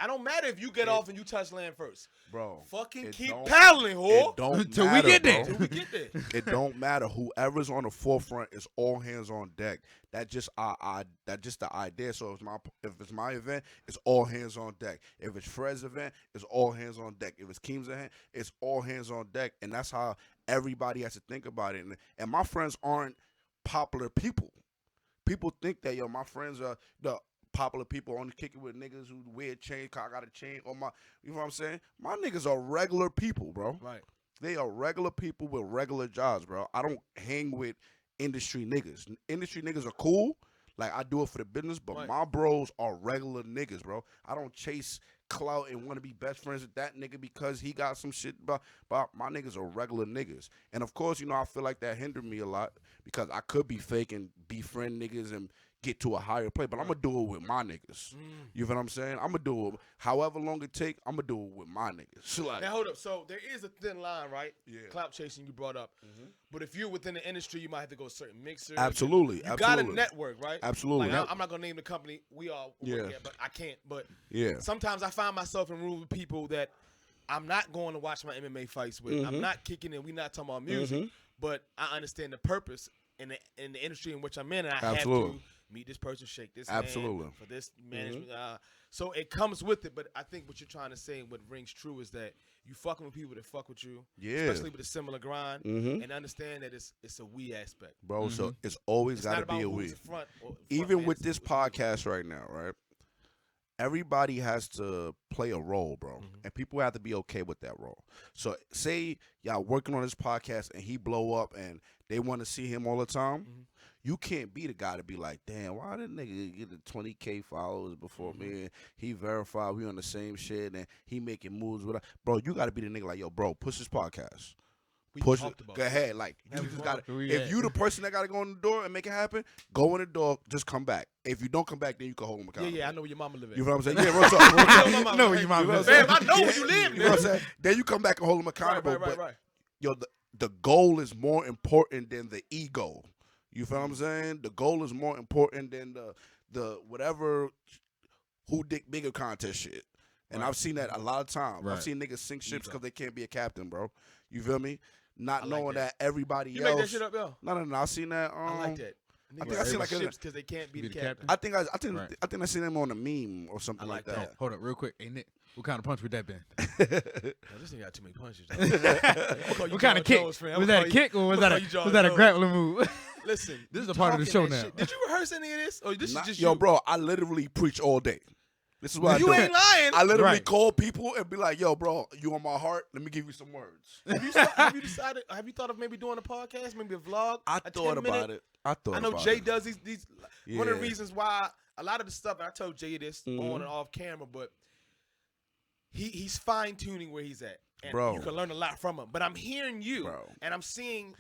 I don't matter if you get off and you touch land first. bro. Fucking It keep don't- paddling, whore. It don't Till we matter, get there. bro. Till we get there. It don't matter. Whoever's on the forefront is all hands on deck. That's just the idea. So if it's my event, it's all hands on deck. If it's Fred's event, it's all hands on deck. If it's Keem's event, it's all hands on deck. And that's how everybody has to think about it. And my friends aren't popular people. People think that, yo, my friends are the popular people only kicking with niggas who wear chains. I got a chain on my, you know what I'm saying? My niggas are regular people, bro. Right. They are regular people with regular jobs, bro. I don't hang with industry niggas. Industry niggas are cool. Like, I do it for the business, but Right. my bros are regular niggas, bro. I don't chase clout and want to be best friends with that nigga because he got some shit. But my niggas are regular niggas. And, of course, you know, I feel like that hindered me a lot because I could be fake and befriend niggas and get to a higher place, but I'm going to do it with my niggas. You feel what I'm saying? I'm going to do it. However long it take, I'm going to do it with my niggas. Like, Now hold up. So there is a thin line, right? Yeah. Clout chasing you brought up. But if you're within the industry, you might have to go a certain mixer. Absolutely, You got absolutely. a network, right? Absolutely. Like, I'm not gonna name the company we all work Yeah. at, but I can't. But yeah. sometimes I find myself in rooms with people that I'm not going to watch my MMA fights with. I'm not kicking it. We're not talking about music, but I understand the purpose in the industry in which I'm in, and I Absolutely. have to meet this person, shake this Absolutely. hand for this management. So it comes with it. But I think what you're trying to say and what rings true is that you fucking with people that fuck with you, Yeah. especially with a similar grind, and understand that it's a we aspect. Bro, so it's always It's got not to about be a who's we. in front or Even man, with it's this who's- podcast right now, right? Everybody has to play a role, bro. And people have to be okay with that role. So say y'all working on this podcast and he blow up and they want to see him all the time. You can't be the guy to be like, damn, why did nigga get the 20K followers before me? And he verified we on the same shit and he making moves with us. Bro, you got to be the nigga like, yo, bro, push this podcast. We Push it. talked about Go ahead. Like, you just got to. we If at? you the person that got to go in the door and make it happen, go in the door, just come back. If you don't come back, then you can hold him Yeah, accountable. yeah, I know where your mama live at. You know what I'm saying? Yeah, real talk. Real talk. I know my No, mama. you might You know what I'm Fam, saying? I know where you live, You know what I'm nigga. saying? Then you come back and hold him Right, accountable. right, right, but right. yo, the goal is more important than the ego. You feel what I'm saying? The goal is more important than the whatever who dick bigger contest shit. And I've seen that a lot of times. Right. I've seen niggas sink ships because they can't be a captain, bro. You feel me? Not I like knowing that. that everybody You else. make that shit up, yo. No. I seen that. I like that. I think I seen like because they can't be the captain. I think Right. I think I seen them on a meme or something I like like that. that. Hold up, real quick. Hey Nick, what kind of punch would that been? Yo, this nigga got too many punches. What kind of kick? Was that a kick or was that a grappling move? Listen, This is you a part of the talking show that now. shit. Did you rehearse any of this, or this is just Yo, you? bro, I literally preach all day. This is what I You do. ain't lying. I literally Right. call people and be like, "Yo, bro, you on my heart? Let me give you some words." Have you decided? Have you thought of maybe doing a podcast, maybe a vlog? I a thought 10-minute? about it. I thought. I know about Jay it. does these. One of the Yeah. reasons why a lot of the stuff, and I told Jay this Mhm. on and off camera, but he's fine tuning where he's at, and Bro. you can learn a lot from him. But I'm hearing you, Bro. and I'm seeing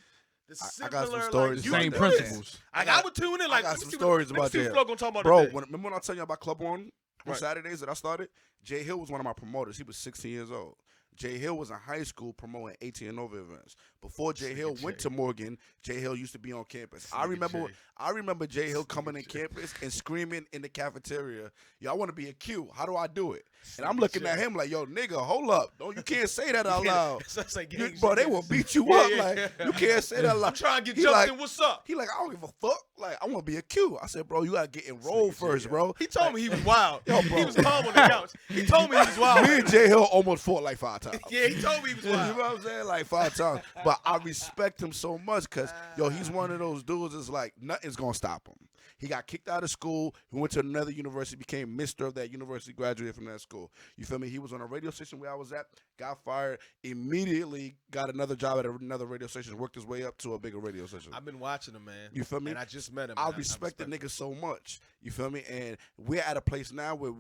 the I similar, got some like, stories you about Same that. do this. principles. I would tune in. Like, got let me some see stories what, about let me see that. what Flo gonna talk about Bro, today. remember when I tell you about Club On Right. Saturdays that I started? Jay Hill was one of my promoters. He was 16 years old. Jay Hill was in high school promoting 18 and over events. Before Jay Hill went to Morgan, Jay Hill used to be on campus. I remember Jay Hill coming in campus and screaming in the cafeteria, "Yo, I want to be a Q. How do I do it?" And I'm looking at him like, "Yo, nigga, hold up. You can't say that out loud. So it's like You- gang bro, shit. they will beat you Yeah, up. yeah, Like, yeah. you can't say that out loud. I'm trying to get He jumped like- in. What's up? He like, I don't give a fuck. Like, I want to be a Q. I said, bro, you got to get enrolled first, bro. He told me he was wild. Yo, bro. He was calm on the couch. He told me he was wild. Me and Jay Hill almost fought like 5 times. Yeah, he told me he was You know wild. what I'm saying? Like 5 times. But I respect him so much because, yo, he's one of those dudes that's like, nothing's going to stop him. He got kicked out of school. He went to another university, became Mr. of that university, graduated from that school. You feel me? He was on a radio station where I was at, got fired, immediately got another job at another radio station, worked his way up to a bigger radio station. I've been watching him, man. You feel me? And I just met him. I and respect the him. nigga so much. You feel me? And we're at a place now where,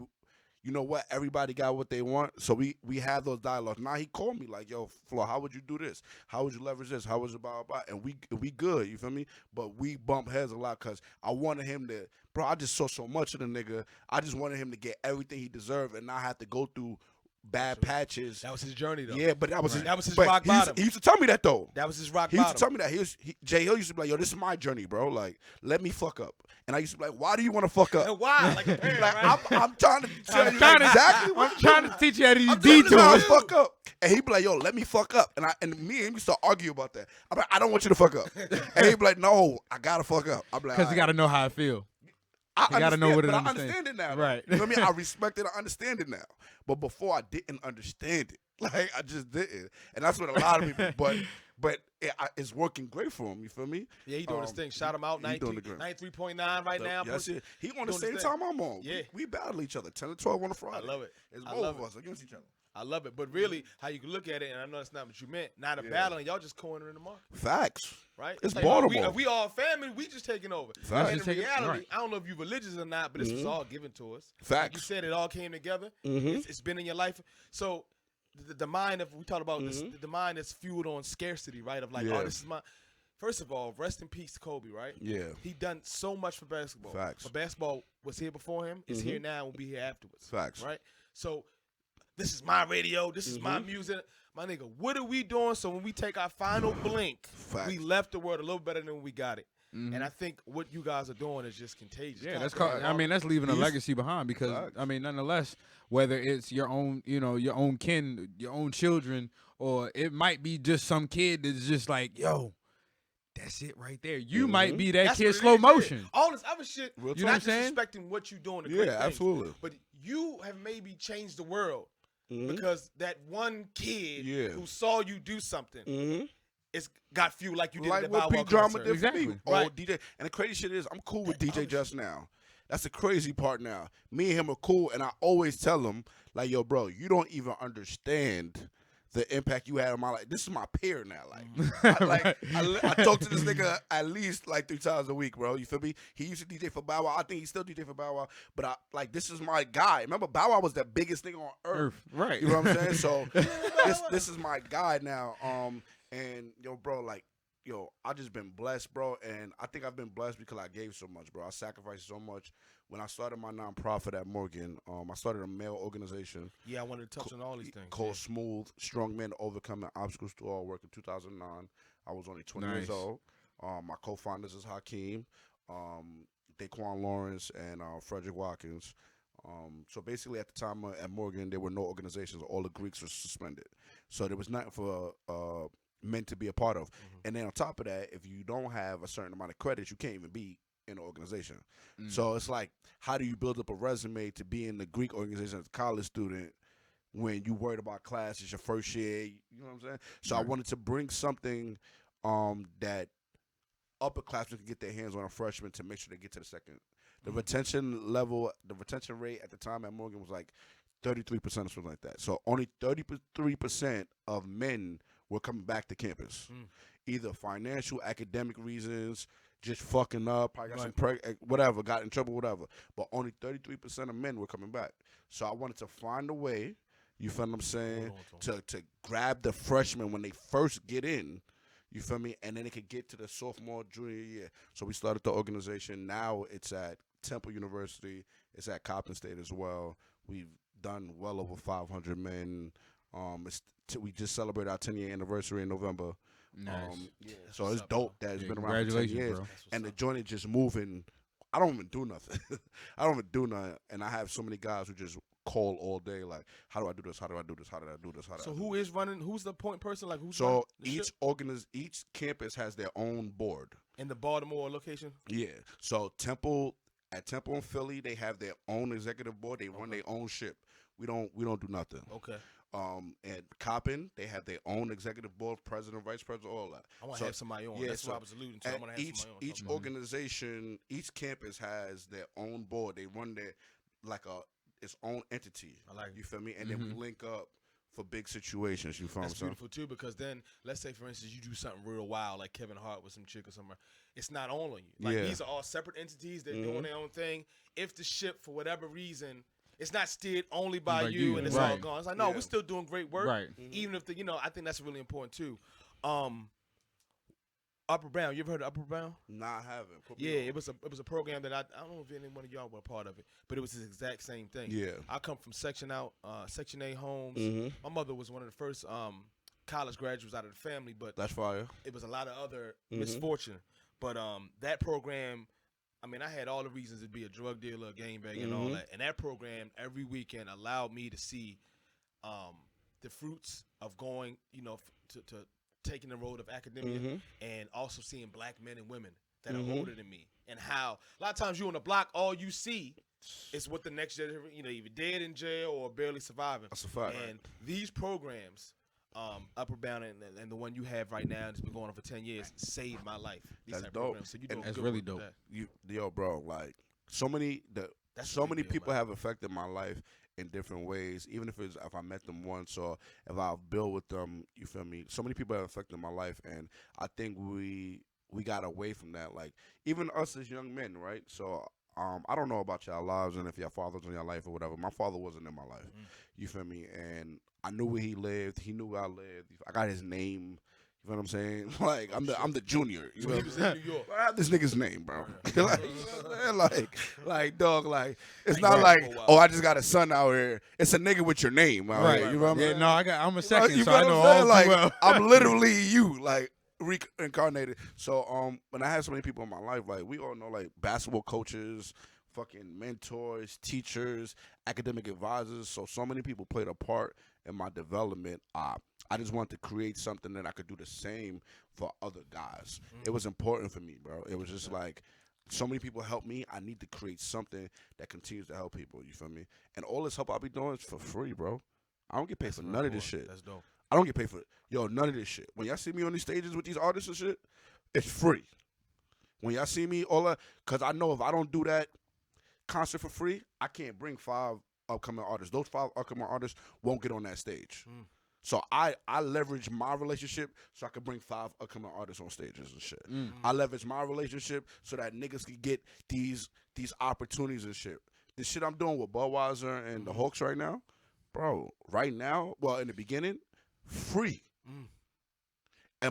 you know what? Everybody got what they want. So we have those dialogues. Now he called me like, "Yo, Flo, how would you do this? How would you leverage this? How would you blah, blah, blah?" And we good. You feel me? But we bump heads a lot because I wanted him to, bro, I just saw so much of the nigga. I just wanted him to get everything he deserved and not have to go through bad patches. That was his journey, though. Yeah, but that was Right. rock bottom. He used to tell me that though. That was his rock He used to bottom. tell me that. Jay Hill used to be like, "Yo, this is my journey, bro. Like, let me fuck up." And I used to be like, "Why do you want to fuck up?" And why? Like a parent, Like, right? I'm trying to tell you trying to- exactly I'm what to trying do. to teach you how to use I'm telling you how to detours. fuck up. And he'd be like, "Yo, let me fuck up." And me and him used to argue about that. I'm like, "I don't want you to fuck up." And he'd be like, "No, I gotta fuck up." I'm like, Because you got to know how I feel. I you gotta know understand, what it but I understand. understand it now. though. Right. You know what I mean? I respect it. I understand it now. But before I didn't understand it. Like, I just didn't. And that's what a lot of people, but it's working great for him. You feel me? Yeah, he doing his thing. Shout him out. he doing the great. 93.9 right now. That's it. He on the doing same his time I'm on. Yeah. We battle each other 10 to 12 on a Friday. I love it. It's I both love of it. us against each other. I love it. But really, how you can look at it, and I know that's not what you meant, not a Yeah. battle, and y'all just cornering the market, Facts. right? It's like, Baltimore. If we all family, we just taking over. Facts. And in Just taking- reality, right. I don't know if you're religious or not, but this was all given to us. Like you Facts. said, it all came together. Mhm. It's been in your life. So the mind of, we talked about this, the mind is fueled on scarcity, right? Of like, Yeah. oh, this is my. First of all, rest in peace to Kobe, right? Yeah. He done so much for basketball. Facts. But basketball was here before him. It's here now and will be here afterwards. Facts. Right? So this is my radio. This is my music. My nigga, what are we doing so when we take our final blink, Facts. we left the world a little better than we got it? And I think what you guys are doing is just contagious. Yeah, that's called, I mean, that's leaving a legacy behind because Facts. I mean, nonetheless, whether it's your own, you know, your own kin, your own children, or it might be just some kid that's just like, yo, that's it right there. You might be that That's kid what it slow is, yeah. motion. All this other shit, Real you're talk. not You know what I'm saying? disrespecting what you're doing. The Yeah, great things, absolutely. But you have maybe changed the world Mhm. because that one kid Yeah. who saw you do something Mm-hmm. it's got fuel like you did Like at the what Bow P Wow Drama concert. did Exactly. for me. Oh, Right. DJ. And the crazy shit is, I'm cool with DJ Just now. That's the crazy part now. Me and him are cool, and I always tell him, like, "Yo, bro, you don't even understand the impact you had on my life. This is my peer now. Like, I talk to this nigga at least like 3 times a week, bro. You feel me? He used to DJ for Bow Wow. I think he still DJ for Bow Wow. But this is my guy. Remember, Bow Wow was the biggest nigga on earth. Right. You know what I'm saying? So this is my guy now. And yo, bro, like, yo, I just been blessed, bro. And I think I've been blessed because I gave so much, bro. I sacrificed so much. When I started my nonprofit at Morgan, I started a male organization Yeah, I wanted to touch on all these things. called Smooth Strong Men Overcoming Obstacles to All Work in 2009. I was only 20 years Nice. old. My co-founders is Hakeem, Daquan Lawrence, and Frederick Watkins. So basically, at the time at Morgan, there were no organizations. All the Greeks were suspended. So there was nothing for men to be a part of. And then on top of that, if you don't have a certain amount of credits, you can't even be in the organization. So it's like, how do you build up a resume to be in the Greek organization as a college student when you worried about class? It's your first year. You know what I'm saying? So I wanted to bring something that upperclassmen can get their hands on a freshman to make sure they get to the second. The retention rate at the time at Morgan was like 33% or something like that. So only 33% of men were coming back to campus, either financial, academic reasons, just fucking up, I got some whatever, got in trouble, whatever. But only 33% of men were coming back. So I wanted to find a way, you feel what I'm saying, to grab the freshmen when they first get in. You feel me? And then it could get to the sophomore, junior year. So we started the organization. Now it's at Temple University. It's at Coppin State as well. We've done well over 500 men. We just celebrated our 10-year anniversary in November. Nice. So it's dope that it's been around for 10 years. Bro. And the joint is just moving. I don't even do nothing. I don't even do nothing. And I have so many guys who just call all day, like, how do I do this? How do I do this? How do I do this? How do So I do who this? is running? Who's the point person? Like who's So running the each campus has their own board. in the Baltimore location? Yeah. So Temple and Philly, they have their own executive board. They run their own ship. We don't do nothing. Okay. And Coppin, they have their own executive board, president, vice president, all that. I want to have somebody on. yeah, That's so what I was alluding to. I want to have somebody on. Each organization, each campus has their own board. They run their its own entity. I like it. You feel me? And then we link up for big situations. You feel That's what I'm saying? beautiful too, because then let's say, for instance, you do something real wild, like Kevin Hart with some chick or somewhere. It's not all on you. Like Yeah. these are all separate entities. They're doing their own thing. If the ship, for whatever reason, it's not steered only by you and it's all right. gone. It's like, no, Yeah. we're still doing great work. Right. Even if I think that's really important too. Upper Bound. You ever heard of Upper Bound? Nah, I haven't. Put me Yeah, on. it was a program that I don't know if any one of y'all were a part of it, but it was the exact same thing. Yeah. I come from Section A homes. Mhm. My mother was one of the first college graduates out of the family, but That's fire. it was a lot of other Mhm. misfortune. But that program, I mean, I had all the reasons to be a drug dealer, a gangbang, and all that. And that program every weekend allowed me to see the fruits of going, to taking the road of academia and also seeing black men and women that are older than me. And how a lot of times you on the block, all you see is what the next generation, either dead in jail or barely surviving. That's a fact. And these programs, Upper Bound and the one you have right now that's been going on for 10 years, saved my life. These That's type of dope. programs. So you And doing that's good really work with dope. that. Yo, bro, like so many That's so a big many deal, people man. have affected my life in different ways. Even if I met them once or if I've built with them, you feel me? So many people have affected my life, and I think we got away from that. Like even us as young men, right? So I don't know about y'all lives and if your father's in your life or whatever. My father wasn't in my life. You feel me? And I knew where he lived. He knew where I lived. I got his name. You know what I'm saying? Like I'm the junior. You So know he what was I'm in saying? New York. I have this nigga's name, bro. like, you know what I'm saying? Like, dog, like, it's Like, not like, for a while. oh, I just got a son out here. It's a nigga with your name, all right? You know what I'm Yeah, saying? no, I'm a second, You so know I what know I'm saying? all Like, too well. I'm literally you, like, reincarnated. So, when I have so many people in my life, like, we all know, like, basketball coaches, fucking mentors, teachers, academic advisors. So many people played a part in my development. I just wanted to create something that I could do the same for other guys. It was important for me, bro. It was just like, so many people help me. I need to create something that continues to help people. You feel me? And all this help I be doing is for free, bro. I don't get paid for none of this shit. That's dope. I don't get paid for none of this shit. When y'all see me on these stages with these artists and shit, it's free. When y'all see me, because I know if I don't do that concert for free, I can't bring 5 upcoming artists. Those 5 upcoming artists won't get on that stage. So I leverage my relationship so I can bring 5 upcoming artists on stages and shit. I leverage my relationship so that niggas can get these opportunities and shit. The shit I'm doing with Budweiser and the Hawks right now, bro, in the beginning, free.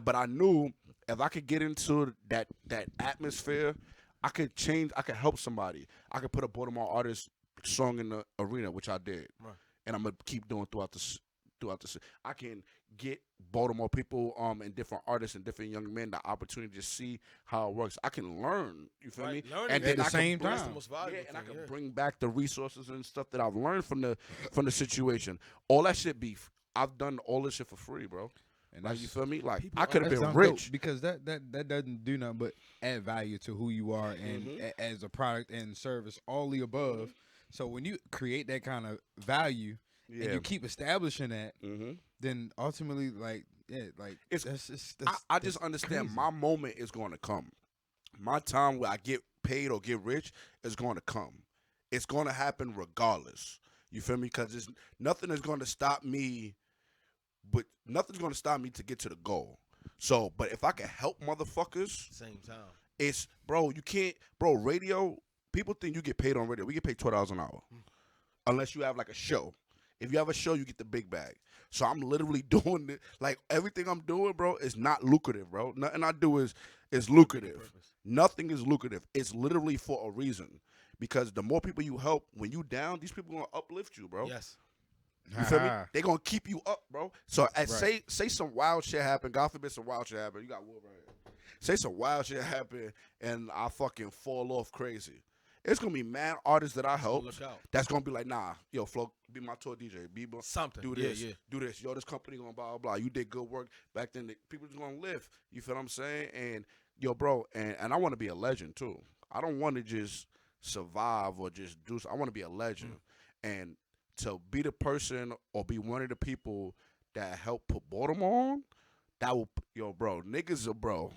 But I knew if I could get into that atmosphere, I could help somebody. I could put a Baltimore artist song in the arena, which I did. Right. And I'm gonna keep doing throughout the I can get Baltimore people and different artists and different young men the opportunity to see how it works. I can learn. You feel me? Learning And is then the I can same bring- That's the time. most valuable Yeah, and I thing, can yeah. bring back the resources and stuff that I've learned from the situation. All that shit I've done all this shit for free, bro. And Like, that's, you feel me? Like, people I could have that's been dumb dope, rich. because that doesn't do nothing but add value to who you are and as a product and service, all the above. So when you create that kind of value and Yeah. you keep establishing that, Mm-hmm. then ultimately, like, yeah, like It's- that's I just understand crazy. my moment is going to come. My time where I get paid or get rich is going to come. It's going to happen regardless. You feel me? Because nothing is going to stop me. But nothing's going to stop me to get to the goal. So, but if I can help motherfuckers, Same time. it's, bro, you can't, bro, radio, people think you get paid on radio. We get paid $12 an hour. Unless you have like a show. If you have a show, you get the big bag. So I'm literally doing it. Like, everything I'm doing, bro, is not lucrative, bro. Nothing I do is lucrative. Nothing is lucrative. It's literally for a reason. Because the more people you help, when you down, these people going to uplift you, bro. Yes. You feel me? They gonna keep you up, bro. So Right. say some wild shit happen. God forbid some wild shit happen. You got Will right here. Say some wild shit happen and I fucking fall off crazy. It's gonna be mad artists that I help. Look out. That's gonna be like, nah, yo, Flo, be my tour DJ. Something. Do Yeah, this. yeah. Do this. Yo, this company gonna blah blah blah. You did good work back then. People just gonna live. You feel what I'm saying? And yo, bro, and I want to be a legend too. I don't want to just survive or just do. I want to be a legend. And to be the person or be one of the people that help put Baltimore on, that will, yo, bro, niggas are bro.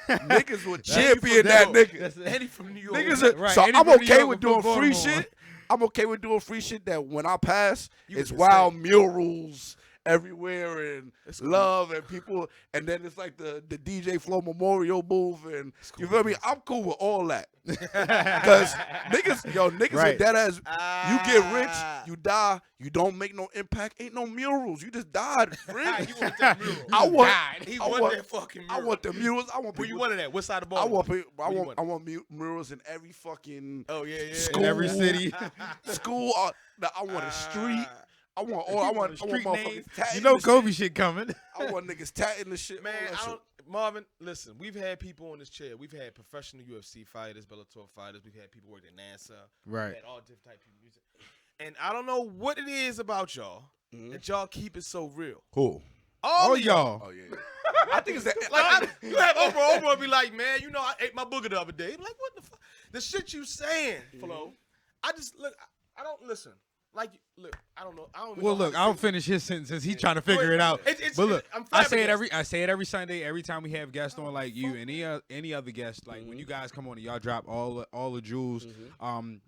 Niggas will champion that nigga. Eddie from New York. Niggas are, Right, so Eddie I'm from New okay York with will doing put free Baltimore on. shit. I'm okay with doing free shit that when I pass, You it's can wild say- murals everywhere and It's cool. love and people, and then it's like the DJ Flow Memorial booth and you feel me? I'm cool with all that. Because niggas are Right. dead as you get rich, Ah. you die, you don't make no impact, ain't no murals. You just died, friend. He want that mural. I want, He I want want, that fucking I mural. want the murals. I want Where you people. wanted at? What side of the I ball? want, Where you I want murals in every fucking Oh yeah, yeah. School. in every city. school. I want a street. I want all. I want street motherfuckers name. tatting. You know the Kobe shit coming. shit. I want niggas tatting the shit. Man, all that I shit. don't. Marvin, listen. We've had people on this chair. We've had professional UFC fighters, Bellator fighters. We've had people work at NASA. Right. We've had all different type of people. Music. And I don't know what it is about y'all that y'all keep it so real. Who? All Oh, of y'all. y'all. Oh yeah. I think it's that. Like you have Oprah be like, man, you know, I ate my booger the other day. I'm like, what the fuck? The shit you saying, Flo. I just look. I don't listen. Like, look, I don't know. I don't. Even Well, know how look, to I'll say- finish his sentences. He's trying to figure it out. It's- But look, I'm I say it flabbergasted. every Sunday. Every time we have guests on, like you and any other guest, like when you guys come on and y'all drop all the jewels,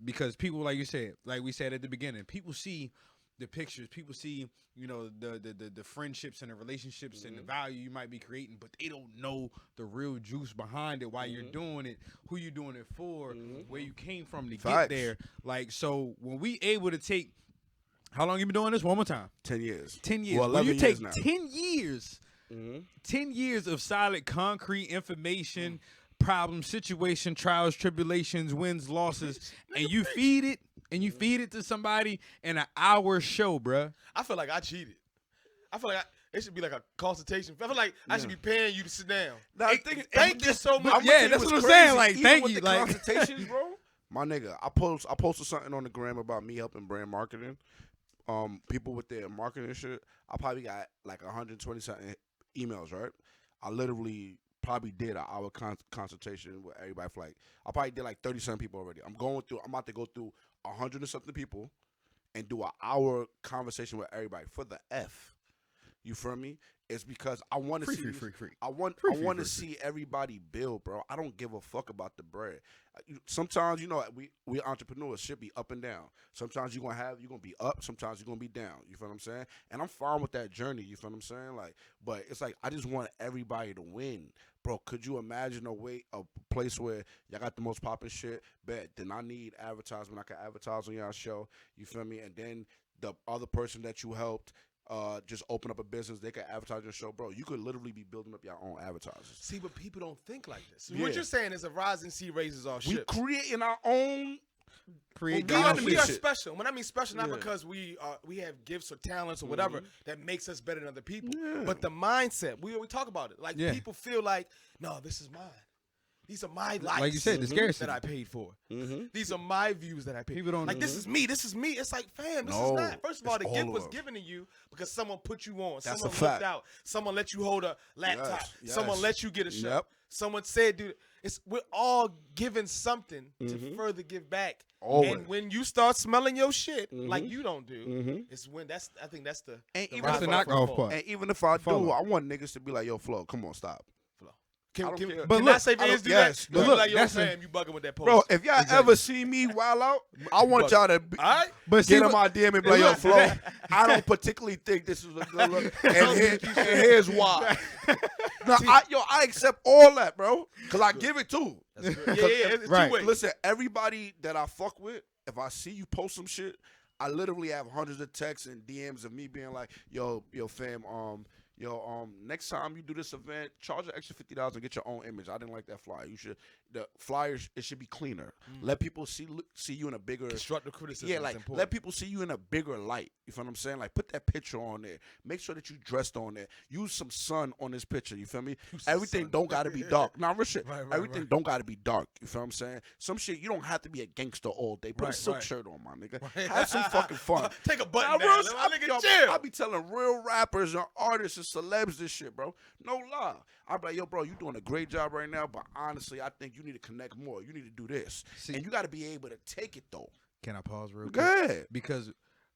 because people, like you said, like we said at the beginning, people see the pictures, people see the friendships and the relationships and the value you might be creating, but they don't know the real juice behind it, why you're doing it, who you're doing it for, where you came from to Facts. get there. Like, so when we able to take, how long you been doing this? One more time. 10 years. 10 years. Well, When 11 you take years now. 10 years, 10 years of solid, concrete information, problems, situation, trials, tribulations, wins, losses, and you feed it to somebody in an hour show, bruh. I feel like I cheated. I feel like it should be like a consultation. I feel like I should be paying you to sit down. Nah, Hey, the thing is- thank you so much. I'ma yeah, tell you that's what's what I'm crazy. saying, like, Even thank with you, the like- consultations, bro. My nigga, I posted something on the gram about me helping brand marketing. People with their marketing shit. I probably got like 120 something emails, right? I literally probably did an hour consultation with everybody for like, I probably did like 30 something people already. I'm about to go through 100 and something people and do an hour conversation with everybody for the F. You feel me? It's because I want to see. Free. I want to see everybody build, bro. I don't give a fuck about the bread. Sometimes, we entrepreneurs should be up and down. Sometimes you're gonna be up. Sometimes you're gonna be down. You feel what I'm saying? And I'm fine with that journey. You feel what I'm saying? Like, but it's like I just want everybody to win, bro. Could you imagine a place where y'all got the most popping shit? Bet then I need advertisement. I can advertise on y'all show. You feel me? And then the other person that you helped. Just open up a business, they can advertise your show, bro. You could literally be building up your own advertisers. See, but people don't think like this. So Yeah. what you're saying is a rising sea raises all We ships. creating our own create We are, God we are shit. special. When I mean special, not Yeah. because we have gifts or talents or whatever that makes us better than other people, Yeah. but the mindset. We talk about it. Like Yeah. people feel like, no, this is mine. These are my likes. Like you said, the scarcity. that I paid for. Mm-hmm. These are my views that I paid. People don't- like. This is me. This is me. It's like, fam, this is No, not. First of all, it's the all gift of was us. given to you because someone put you on. That's Someone a fact. looked out. Someone let you hold a laptop. Yes, Someone yes. let you get a show. Yep. Someone said, dude, we're all given something to further give back. Always. And when you start smelling your shit like you don't do, Mhm. it's when I think that's the And the even That's rise the up and knockoff fall. part. And even if I do, Follow. I want niggas to be like, yo, Flo, come on, stop. I Can, don't can, care. But can look, I say I don't- fans do yes, that? but You be look, like, yo, that's fam, you bugging with that post. Bro, if y'all ever see me wild out, I want y'all to be, All right? But see, get in my DM and be like, yo, look- Flo, I don't particularly think this is a good look. And here's why. No, I accept all that, bro. Because I give it too. Yeah, it's Right. two ways. Listen, everybody that I fuck with, if I see you post some shit, I literally have hundreds of texts and DMs of me being like, yo, fam, next time you do this event, charge an extra $50 and get your own image. I didn't like that flyer. The flyers, it should be cleaner. Let people see you in a bigger Constructive criticism Yeah, is like important. let people see you in a bigger light. You feel what I'm saying? Like put that picture on there. Make sure that you dressed on there. Use some sun on this picture. You feel me? Everything don't gotta be dark. Nah, real shit. Right, Everything don't gotta be dark. You feel what I'm saying? Some shit you don't have to be a gangster all day. Put a Right, silk right. shirt on, my nigga. Have some fucking fun. Take a button Nah, down. real Let shit, my nigga yo, chill. I be telling real rappers and artists and celebs this shit, bro. No lie. I be like, yo, bro, you doing a great job right now, but honestly, I think you need to connect more. You need to do this. See- And you gotta be able to take it though. Can I pause real quick? Go ahead. Because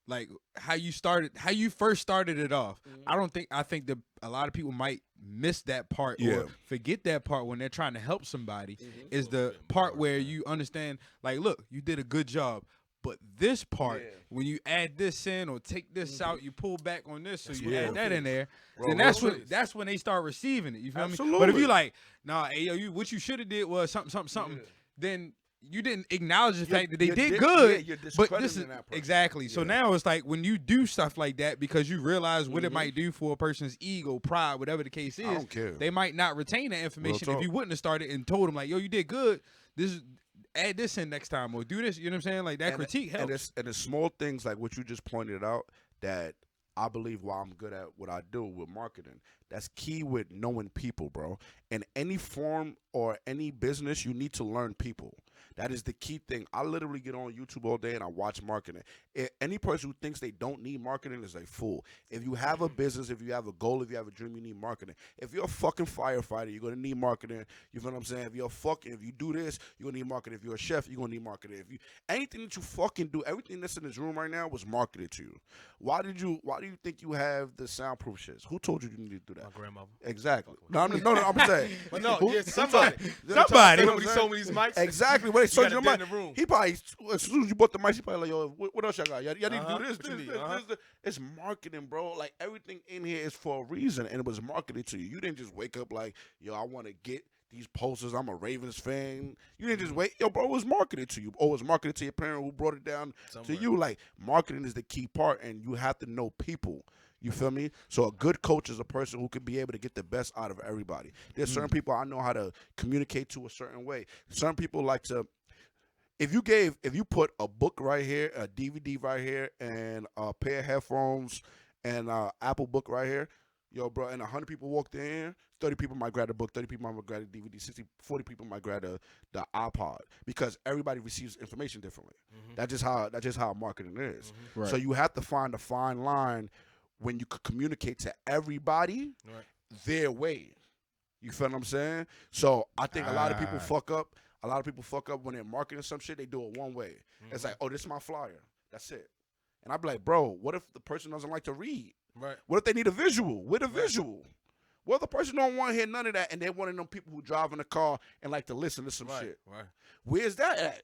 like how you first started it off, I think that a lot of people might miss that part Yeah. or forget that part when they're trying to help somebody is the part where you understand, like, look, you did a good job. But this part, when you add this in or take this out, you pull back on this, so you add that in there. Bro, then real that's when they start receiving it. You feel me? But if Absolutely. you like, nah, hey, yo, what you should have did was something, then you didn't acknowledge the fact that they did good. you're But this is discrediting that person. exactly. So Yeah. now it's like when you do stuff like that because you realize what it might do for a person's ego, pride, whatever the case is. I don't care. They might not retain that information if talk. you wouldn't have started and told them like, yo, you did good. Add this in next time or do this. You know what I'm saying? Like that critique helps. And it's small things like what you just pointed out that I believe why I'm good at what I do with marketing. That's key with knowing people, bro. In any form or any business, you need to learn people. That is the key thing. I literally get on YouTube all day and I watch marketing. Any person who thinks they don't need marketing is a fool. If you have a business, if you have a goal, if you have a dream, you need marketing. If you're a fucking firefighter, you're gonna need marketing. You feel what I'm saying? If you do this, you're gonna need marketing. If you're a chef, you're gonna need marketing. If you anything that you fucking do, everything that's in this room right now was marketed to you. Why do you think you have the soundproof shits? Who told you need to do that? My grandmother. Exactly. No, I'm saying. But no, Who- yeah, who somebody. told- Somebody. When he sold me these mics. Exactly. When they sold you the got a mic, dead in the room. he probably as soon as you bought the mic, he probably like, yo, what else y'all got? Y'all need to Uh-huh. do this, What you this, need? this, Uh-huh. this. It's marketing, bro. Like everything in here is for a reason, and it was marketed to you. You didn't just wake up like, yo, I want to get these posters. I'm a Ravens fan. You didn't just wait, yo, bro. It was marketed to you. Or it was marketed to your parent who brought it down Somewhere. to you. Like marketing is the key part, and you have to know people. You feel me? So a good coach is a person who can be able to get the best out of everybody. There's certain people I know how to communicate to a certain way. Certain people like to. If you put a book right here, a DVD right here, and a pair of headphones and Apple book right here, yo, bro, and 100 people walked in, 30 people might grab the book, 30 people might grab the DVD, 40 people might grab the iPod because everybody receives information differently. That's just how marketing is. Right. So you have to find a fine line when you could communicate to everybody Right. their way. You feel what I'm saying? So I think a lot of people Ah. fuck up. A lot of people fuck up when they're marketing some shit. They do it one way. It's like, oh, this is my flyer. That's it. And I'd be like, bro, what if the person doesn't like to read? Right. What if they need a visual? With a visual. What if the person don't want to hear none of that and they're one of them people who drive in a car and like to listen to some Right. shit? Right. Where's that at?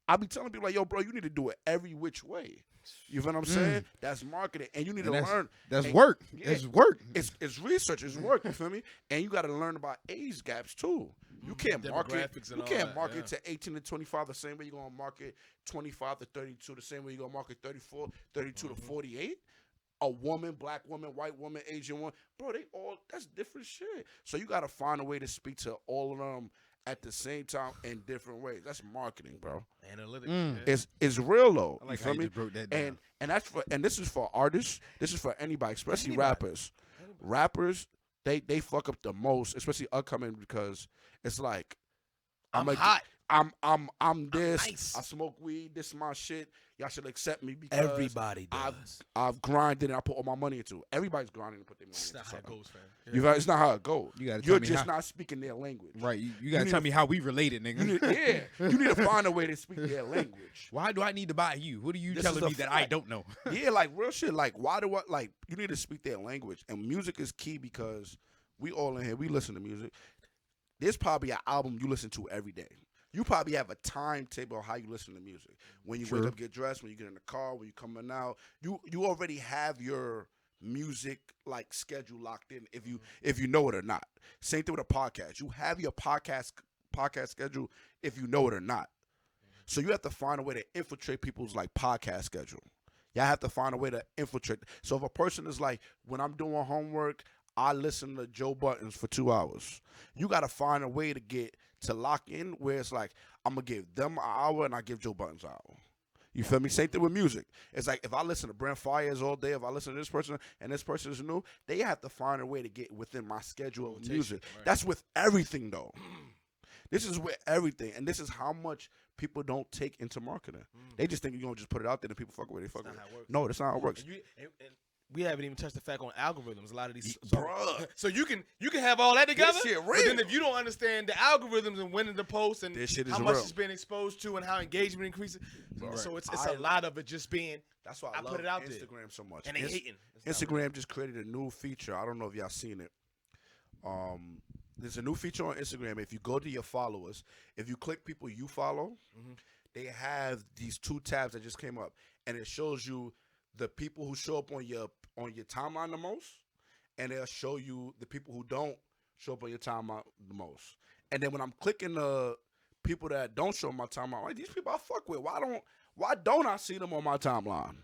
I be telling people like, yo, bro, you need to do it every which way. You feel what I'm saying? That's marketing. And you need And to learn. That's and- work. yeah. It's work. It's research, it's work, you feel me? And you got to learn about age gaps too. You can't market. Demographics and You all can't that, market yeah. to 18 to 25 the same way you're gonna market 25 to 32, the same way you're gonna market 34, 32 to 48. A woman, black woman, white woman, Asian woman, bro, they all that's different shit. So you got to find a way to speak to all of them at the same time in different ways. That's marketing, bro. Analytics. Mm. Yeah. It's real though. I like you how feel you me? just broke that down. And that's for this is for artists. This is for anybody, especially Anybody. rappers. Rappers, they fuck up the most, especially upcoming, because it's like I'm like, hot. I'm this. nice. I smoke weed. This is my shit. Y'all should accept me because Everybody does. I've grinded and I put all my money into it. Everybody's grinding and put their money It's into not how it something. goes, fam. You know, it's not how it goes. You gotta You're tell me just how- not speaking their language. Right, you gotta need tell to- me how we related, nigga. You need, you need to find a way to speak their language. Why do I need to buy you? What are you This telling is a me that I fact. don't know? Yeah, like real shit. Like, why do I like? You need to speak their language, and music is key because we all in here. We listen to music. There's probably an album you listen to every day. You probably have a timetable of how you listen to music. When you True. wake up, get dressed. When you get in the car. When you coming out. You already have your music like schedule locked in. If you know it or not. Same thing with a podcast. You have your podcast schedule if you know it or not. So you have to find a way to infiltrate people's like podcast schedule. Y'all have to find a way to infiltrate. So if a person is like, when I'm doing homework, I listen to Joe Buttons for 2 hours. You got to find a way to lock in where it's like, I'm going to give them an hour and I give Joe Buttons an hour. You feel me? Same thing with music. It's like if I listen to Brent Fires all day, if I listen to this person and this person is new, they have to find a way to get within my schedule of music. right. That's with everything though. This is with everything, and this is how much people don't take into marketing. They just think you're gonna just put it out there and people fuck with it. They fuck That's with not it. how it works. No, that's not how it works. And we haven't even touched the fact on algorithms. A lot of these, Bruh. so you can have all that together. shit But then real. if you don't understand the algorithms and when to post and This shit is how much real. it's been exposed to and how engagement increases, so it's I- a lot of it just being. That's why I I love put it out there. Instagram so much. And they hating. Instagram just created a new feature. I don't know if y'all seen it. There's a new feature on Instagram. If you go to your followers, if you click people you follow, they have these 2 tabs that just came up, and it shows you the people who show up on your timeline the most, and they'll show you the people who don't show up on your timeline the most. And then when I'm clicking the people that don't show my timeline, I'm like, these people I fuck with. Why don't I see them on my timeline?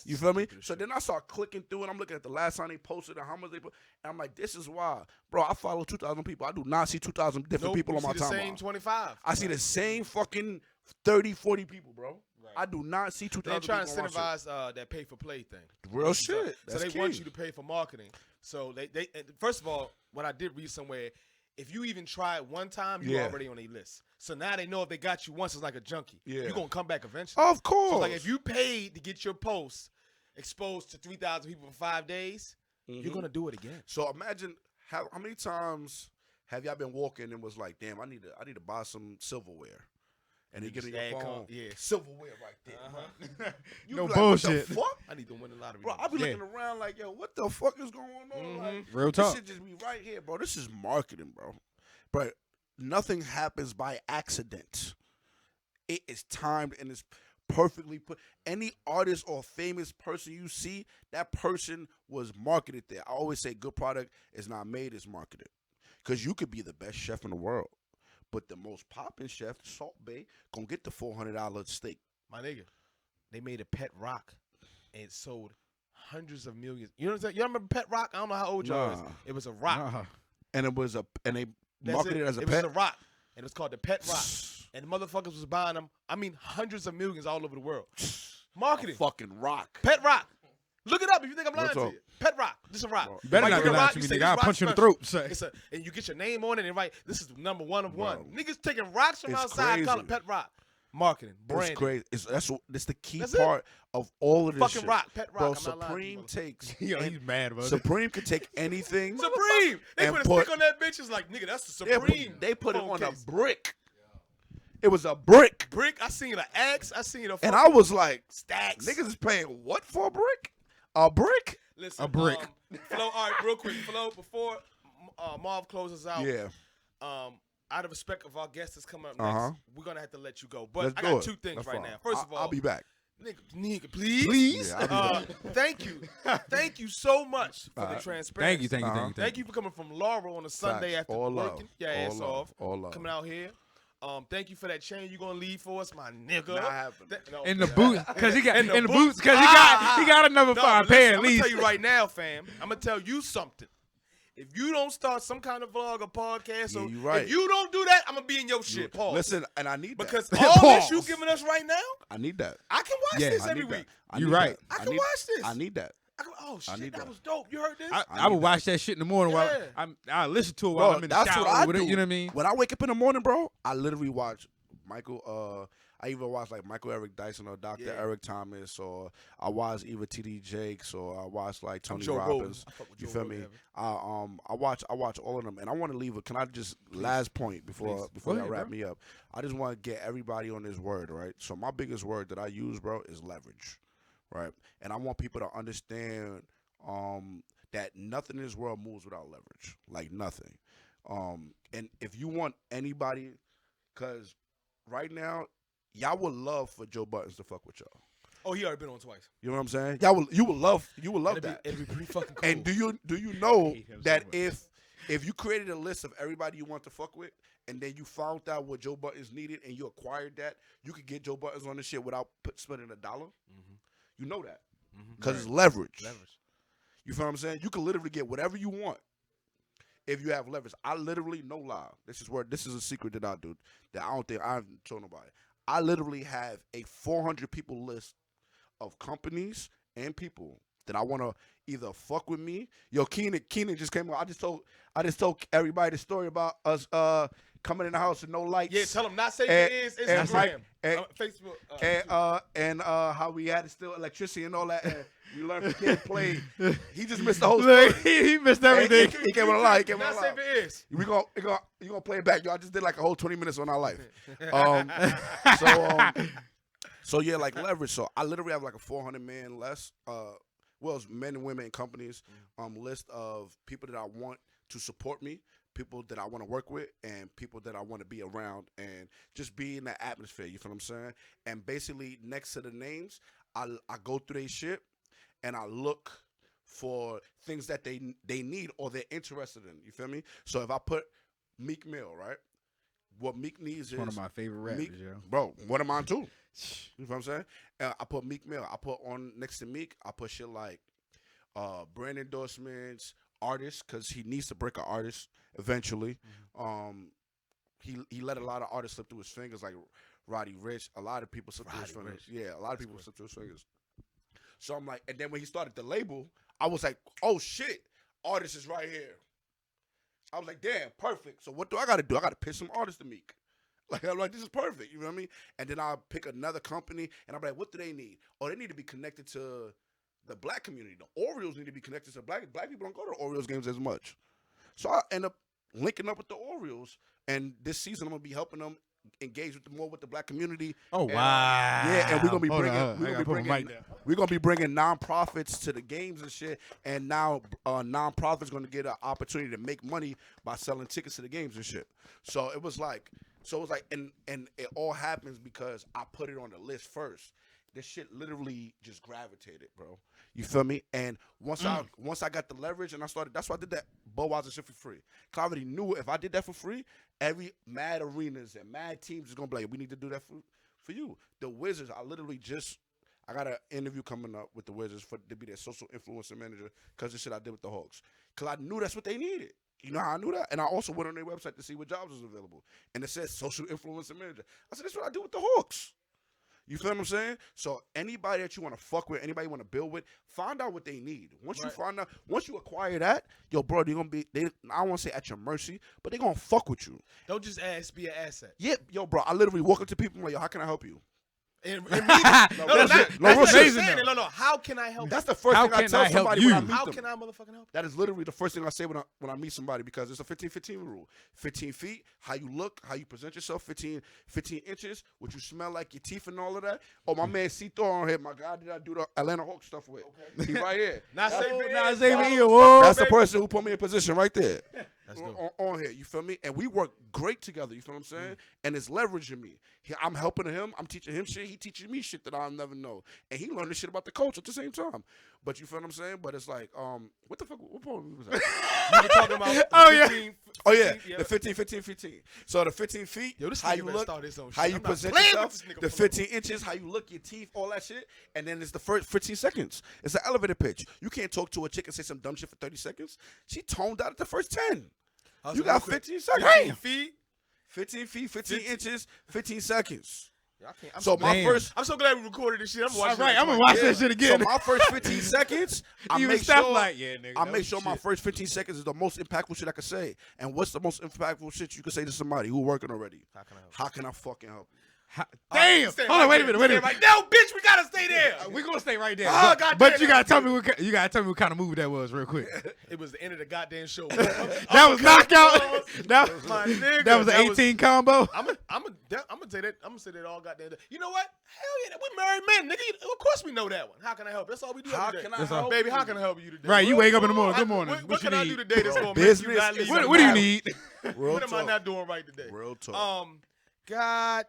You feel me? So then I start clicking through and I'm looking at the last time they posted and how much they put. And I'm like, this is why. Bro, I follow 2,000 people. I do not see 2,000 different people on my the same timeline. 25. I see the same fucking 30, 40 people, bro. Right. I do not see 2,000 They're people trying to on my shit. incentivize that pay for play thing. Real shit. So That's they key. want you to pay for marketing. So they and first of all, what I did read somewhere, if you even try it one time, you're Yeah. already on a list. So now they know if they got you once, it's like a junkie. Yeah. You're gonna come back eventually. Of course. So like if you paid to get your post exposed to 3,000 people for 5 days, you're gonna do it again. So imagine how many times have y'all been walking and was like, damn, I need to buy some silverware. And you get in your Ad phone, com- yeah. silverware right there. You No be like, what the bullshit. fuck? I need to win the lottery. Bro, I be Yeah. looking around like, yo, what the fuck is going on? Like, Real this talk. shit just be right here, bro. This is marketing, bro. But nothing happens by accident. It is timed and it's perfectly put. Any artist or famous person you see, that person was marketed there. I always say good product is not made, it's marketed. Because you could be the best chef in the world, but the most popping chef, Salt Bay, gonna get the $400 steak. My nigga, they made a pet rock and it sold hundreds of millions. You know what I'm saying? You remember Pet Rock? I don't know how old y'all is. Nah. It was a rock. Nah. And it was they That's marketed it. it as a it pet. was a rock. And it was called the Pet Rock. And the motherfuckers was buying them. I mean, hundreds of millions all over the world. Marketing. Fucking rock. Pet Rock. Look it up if you think I'm lying to talk. you. Pet Rock. Just a rock. Bro, You better Like, not you be get a lying rock, to you me, say, nigga. this I'll rock's punch you in the special. throat. Say. And you get your name on it and write, this is the number one of one. Bro. Niggas taking rocks from It's outside, call it crazy. Pet Rock. Marketing. It's Branding. crazy. That's the key That's it. part of all of this Fucking shit. rock. Pet Rock. Bro, I'm not lying to Supreme you, takes Yo, he's mad about it. Supreme could take anything. Supreme. They And put a put- stick on that bitch. It's like, nigga, that's the They Supreme. put it phone on case. a brick. It was a brick. Brick. I seen an axe. I seen a And I was like, stacks. niggas is paying what for a brick? A brick? Listen, A brick. Flo, all right, real quick. Flo, before Marv closes out, Yeah. out of respect of our guest that's coming up Uh-huh. next, we're going to have to let you go. But Let's I do got it. 2 things That's right fine. now. First of all, I'll be back. nigga, please. Please? Yeah, I'll be Thank you. Thank you so much for the Alright. transparency. Thank you. Thank you for coming from Laurel on a Sunday Facts. after All love. working your All ass love. off. All love. Coming out here. Thank you for that chain you're gonna leave for us, my nigga. Not happening. No, In the boots, cause he got In in the the boots, cause Ah, he got another no, 5 listen, pair at I'm least. gonna tell you right now, fam. I'm gonna tell you something. If you don't start some kind of vlog or podcast, Yeah, or you right. if you don't do that, I'm gonna be in your shit. Pause. Listen, and I need because that. all this Pause. you giving us right now, I need that. I can watch Yeah, this I every need that. week. I You need right. that. I can watch this. I need that. Oh shit, need that that. was dope. You heard this? I would watch that shit in the morning while Yeah. I listen to it while Bro, I'm in the that's shower. what I with it, do. you know what I mean? When I wake up in the morning, bro, I literally watch Michael. I even watch like Michael Eric Dyson or Dr. Yeah. Eric Thomas, or I watch either TD Jakes, or I watch like I'm Tony Joe Robbins. Rogan. I fuck with You Joe feel Rogan me? heavy. I watch all of them, and I want to leave it. Can I just last point before Go y'all ahead, wrap bro. me up? I just want to get everybody on this word, right? So my biggest word that I use, bro, is leverage, right? And I want people to understand that nothing in this world moves without leverage, like nothing. And if you want anybody, because right now, y'all would love for Joe Buttons to fuck with y'all. Oh, he already been on twice. You know what I'm saying? You would love that. It'd be pretty fucking cool. And do you know hate him so that much. if you created a list of everybody you want to fuck with, and then you found out what Joe Buttons needed, and you acquired that, you could get Joe Buttons on the shit without spending $1. You know that because it's leverage. You feel what I'm saying? You can literally get whatever you want if you have leverage. I literally, no lie, this is a secret that I do that I don't think I've told nobody. I literally have a 400 people list of companies and people that I want to either fuck with me. Yo, Keenan just came out. I just told everybody the story about us coming in the house with no lights. Yeah, tell him not say And- it is and Instagram, Mike- and- Facebook. and how we had to steal electricity and all that. And we learned from kid play. He just missed the whole story. Look, he missed Hey, everything. he came on a lie. He came on Not a say lie. if it is. You gonna play it back, yo. I just did like a whole 20 minutes on our life. So yeah, like leverage. So I literally have like a 400 man less, well, it's men and women and companies list of people that I want to support me, people that I want to work with, and people that I want to be around, and just be in that atmosphere. You feel what I'm saying? And basically, next to the names, I go through their shit, and I look for things that they need or they're interested in. You feel me? So if I put Meek Mill, right? What Meek needs is One of my favorite rappers, Meek, yo. bro. One of mine too. You know what I'm saying? I put Meek Mill. I put on next to Meek. I put shit like brand endorsements, artists, because he needs to break an artist eventually. He let a lot of artists slip through his fingers, like Roddy Ricch. A lot of people slip through his Roddy fingers. Ricch. Yeah, a lot of people slip through his fingers. So I'm like, and then when he started the label, I was like, oh shit, artist is right here. I was like, damn, perfect. So what do I got to do? I got to pitch some artists to Meek. Like, I'm like, this is perfect. You know what I mean? And then I'll pick another company, and I'm like, what do they need? Oh, they need to be connected to the black community. The Orioles need to be connected to black people don't go to Orioles games as much. So I end up linking up with the Orioles, and this season I'm going to be helping them engage more with the black community. Oh, And, wow. yeah, and we're gonna be Hold bringing on, I gotta put my mic down. we're gonna be bringing nonprofits to the games and shit. And now nonprofits gonna get an opportunity to make money by selling tickets to the games and shit. So it was like, and it all happens because I put it on the list first. This shit literally just gravitated, bro. You feel me? And once I got the leverage and I started, that's why I did that Budweiser shit for free. Cause I already knew if I did that for free, every mad arenas and mad teams is gonna be like, we need to do that for you. The Wizards, I got an interview coming up with the Wizards to be their social influencer manager because the shit I did with the Hawks. Cause I knew that's what they needed. You know how I knew that? And I also went on their website to see what jobs was available. And it said social influencer manager. I said, that's what I do with the Hawks. You feel what I'm saying? So anybody that you want to fuck with, anybody you want to build with, find out what they need. Once you acquire that, yo, bro, they're gonna be I don't want to say at your mercy, but they're gonna fuck with you. Don't just be an asset. Yeah, yo, bro, I literally walk up to people and like, yo, how can I help you? No, that's amazing, though. No. How can I help? That's the first How thing I can tell I help somebody you? when I meet How them. can I motherfucking help? That is literally the first thing I say when I meet somebody because it's a 15-15 rule. 15 feet, how you look, how you present yourself, 15 inches, what you smell like, your teeth and all of that. Oh, my man C-Thor on here, my guy did I do the Atlanta Hawks stuff with. Okay. He right here. Not That's- safe. That's the person who put me in position right there. That's dope. on here, you feel me? And we work great together, you feel what I'm saying? And it's leveraging me. I'm helping him, I'm teaching him shit, he teaching me shit that I'll never know. And he learned this shit about the culture at the same time. But you feel what I'm saying? But it's like, what the fuck? What point was that? You were talking about the Oh, yeah. 15, Oh yeah, 15, the 15. So the 15 feet, Yo, this how nigga you better look, start his own how shit. you I'm not present playing with yourself, this nigga the for 15 inches, how you look, your teeth, all that shit, and then it's the first 15 seconds. It's an elevator pitch. You can't talk to a chick and say some dumb shit for 30 seconds. She toned out at the first 10. Hustle You real got quick. 15 seconds. 15 feet. 15 feet, 15 inches, 15 seconds. Yeah, I can't- I'm So my Damn. first, I'm so glad we recorded this shit. I'm All watching. right, it I'm gonna twice. watch that shit so again. my first 15 seconds, I Even make Steph sure, like, yeah, nigga. I that make was sure my shit. first 15 seconds is the most impactful shit I can say. And what's the most impactful shit you can say to somebody who working already? How can I help? How can I fucking help you? Damn. Stay Hold on, right wait a there. minute, wait a Stay minute. right- No, bitch, we gotta stay there. We're gonna stay right there. Oh, but goddamn, but you that gotta was tell me what kind of movie that was real quick. It was the end of the goddamn show. That was knockout. That was My nigga, that was an 18 combo. I'm gonna say that. I'm gonna say that all goddamn day. You know what? Hell yeah, we married men, nigga. Of course we know that one. How can I help? That's all we do How every day. can I That's help all. Baby, you? how can I help you today? Right, you wake up in the morning. I- Good morning. What What you can I need? do today that's gonna make you Business not is leave? what What do you matter. need? Real What am I talk. not doing right today? Real talk. God,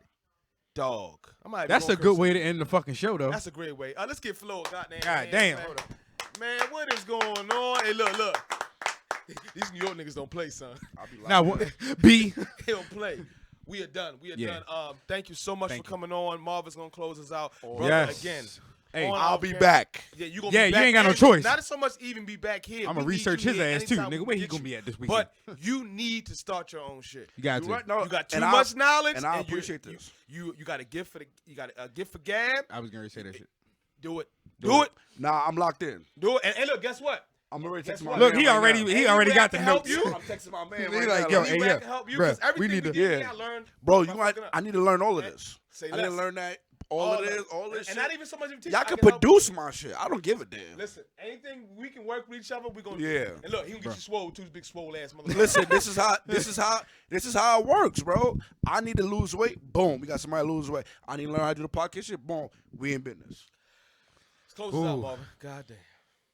dog. I might That's go a good crazy. way to end the fucking show, though. That's a great way. Let's get Flo. Goddamn. God man, damn. Man. Man, what is going on? Hey, look. These New York niggas don't play, son. I'll be Now, like, what? B. They don't play. We are done. Yeah. done. Thank you so much Thank for you. coming on. Marvin's gonna close us out. Brother, Yes. again. Hey, on I'll our be camera. back. Yeah, you gonna Yeah, be you back. ain't got no And choice. Not so much even be back here. I'ma We need research you his here ass, too, anytime nigga. we Where he get gonna you. be at this weekend? But you need to start your own shit. You got You to. right? No, You got too and much knowledge, and I you- appreciate this. You got a gift for a gift for gab. I was gonna say that shit. Do it. Do it. Nah, I'm locked in. Do it. And look, guess what? I'm already Guess texting my what? man. Look, he right already now. he already Anywhere got I the can help notes. you. I'm texting my man He right like, now. yo, like, hey, Anywhere yeah, I can help you bruh, because everything we need to- did, yeah. I learned. Bro, by you fucking might. up. I need to learn all of this. Say I need to less. learn that all of this, all this and shit. not even so much of teaching. Y'all I can help you. produce my shit. I don't give a damn. Listen, anything we can work with each other, we gonna Yeah. do. And look, he gonna get you swole too, big swole ass motherfucker. Listen, this is how it works, bro. I need to lose weight. Boom, we got somebody to lose weight. I need to learn how to do the podcast shit. Boom, we in business. Let's close this out, Ooh. Marvin. God damn.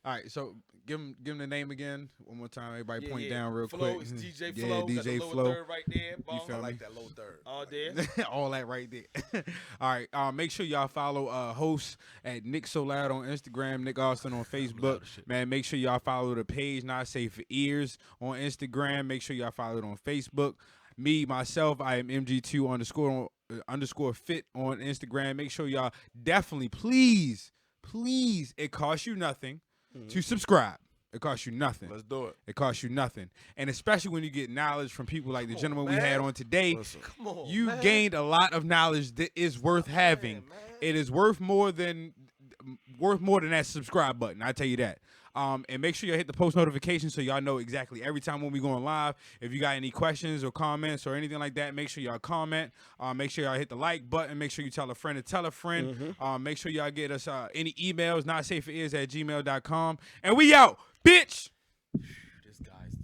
All right, so give him the name again one more time. Everybody point Yeah. down real Flo, quick. it's DJ Yeah, Flo. Got the DJ lower Flo. third right there. Boom. feel I me? like that low third. All there. All that right there. All right. Make sure y'all follow hosts at Nick Solad on Instagram, Nick Austin on Facebook. Man, make sure y'all follow the page Not Safe for Ears on Instagram. Make sure y'all follow it on Facebook. Me, myself, I am MG2 underscore fit on Instagram. Make sure y'all definitely, please, it costs you nothing to subscribe. It costs you nothing. Let's do it. It costs you nothing. And especially when you get knowledge from people like the Come gentleman on, we had man. on today, Listen. Come on, you man. gained a lot of knowledge that is worth having. man. It is worth more than that subscribe button. I tell you that. And make sure you hit the post notification so y'all know exactly every time when we going live. If you got any questions or comments or anything like that, make sure y'all comment. Make sure y'all hit the like button. Make sure you tell a friend to tell a friend. Make sure y'all get us any emails, notsafeforears@gmail.com. And we out, bitch. This guy's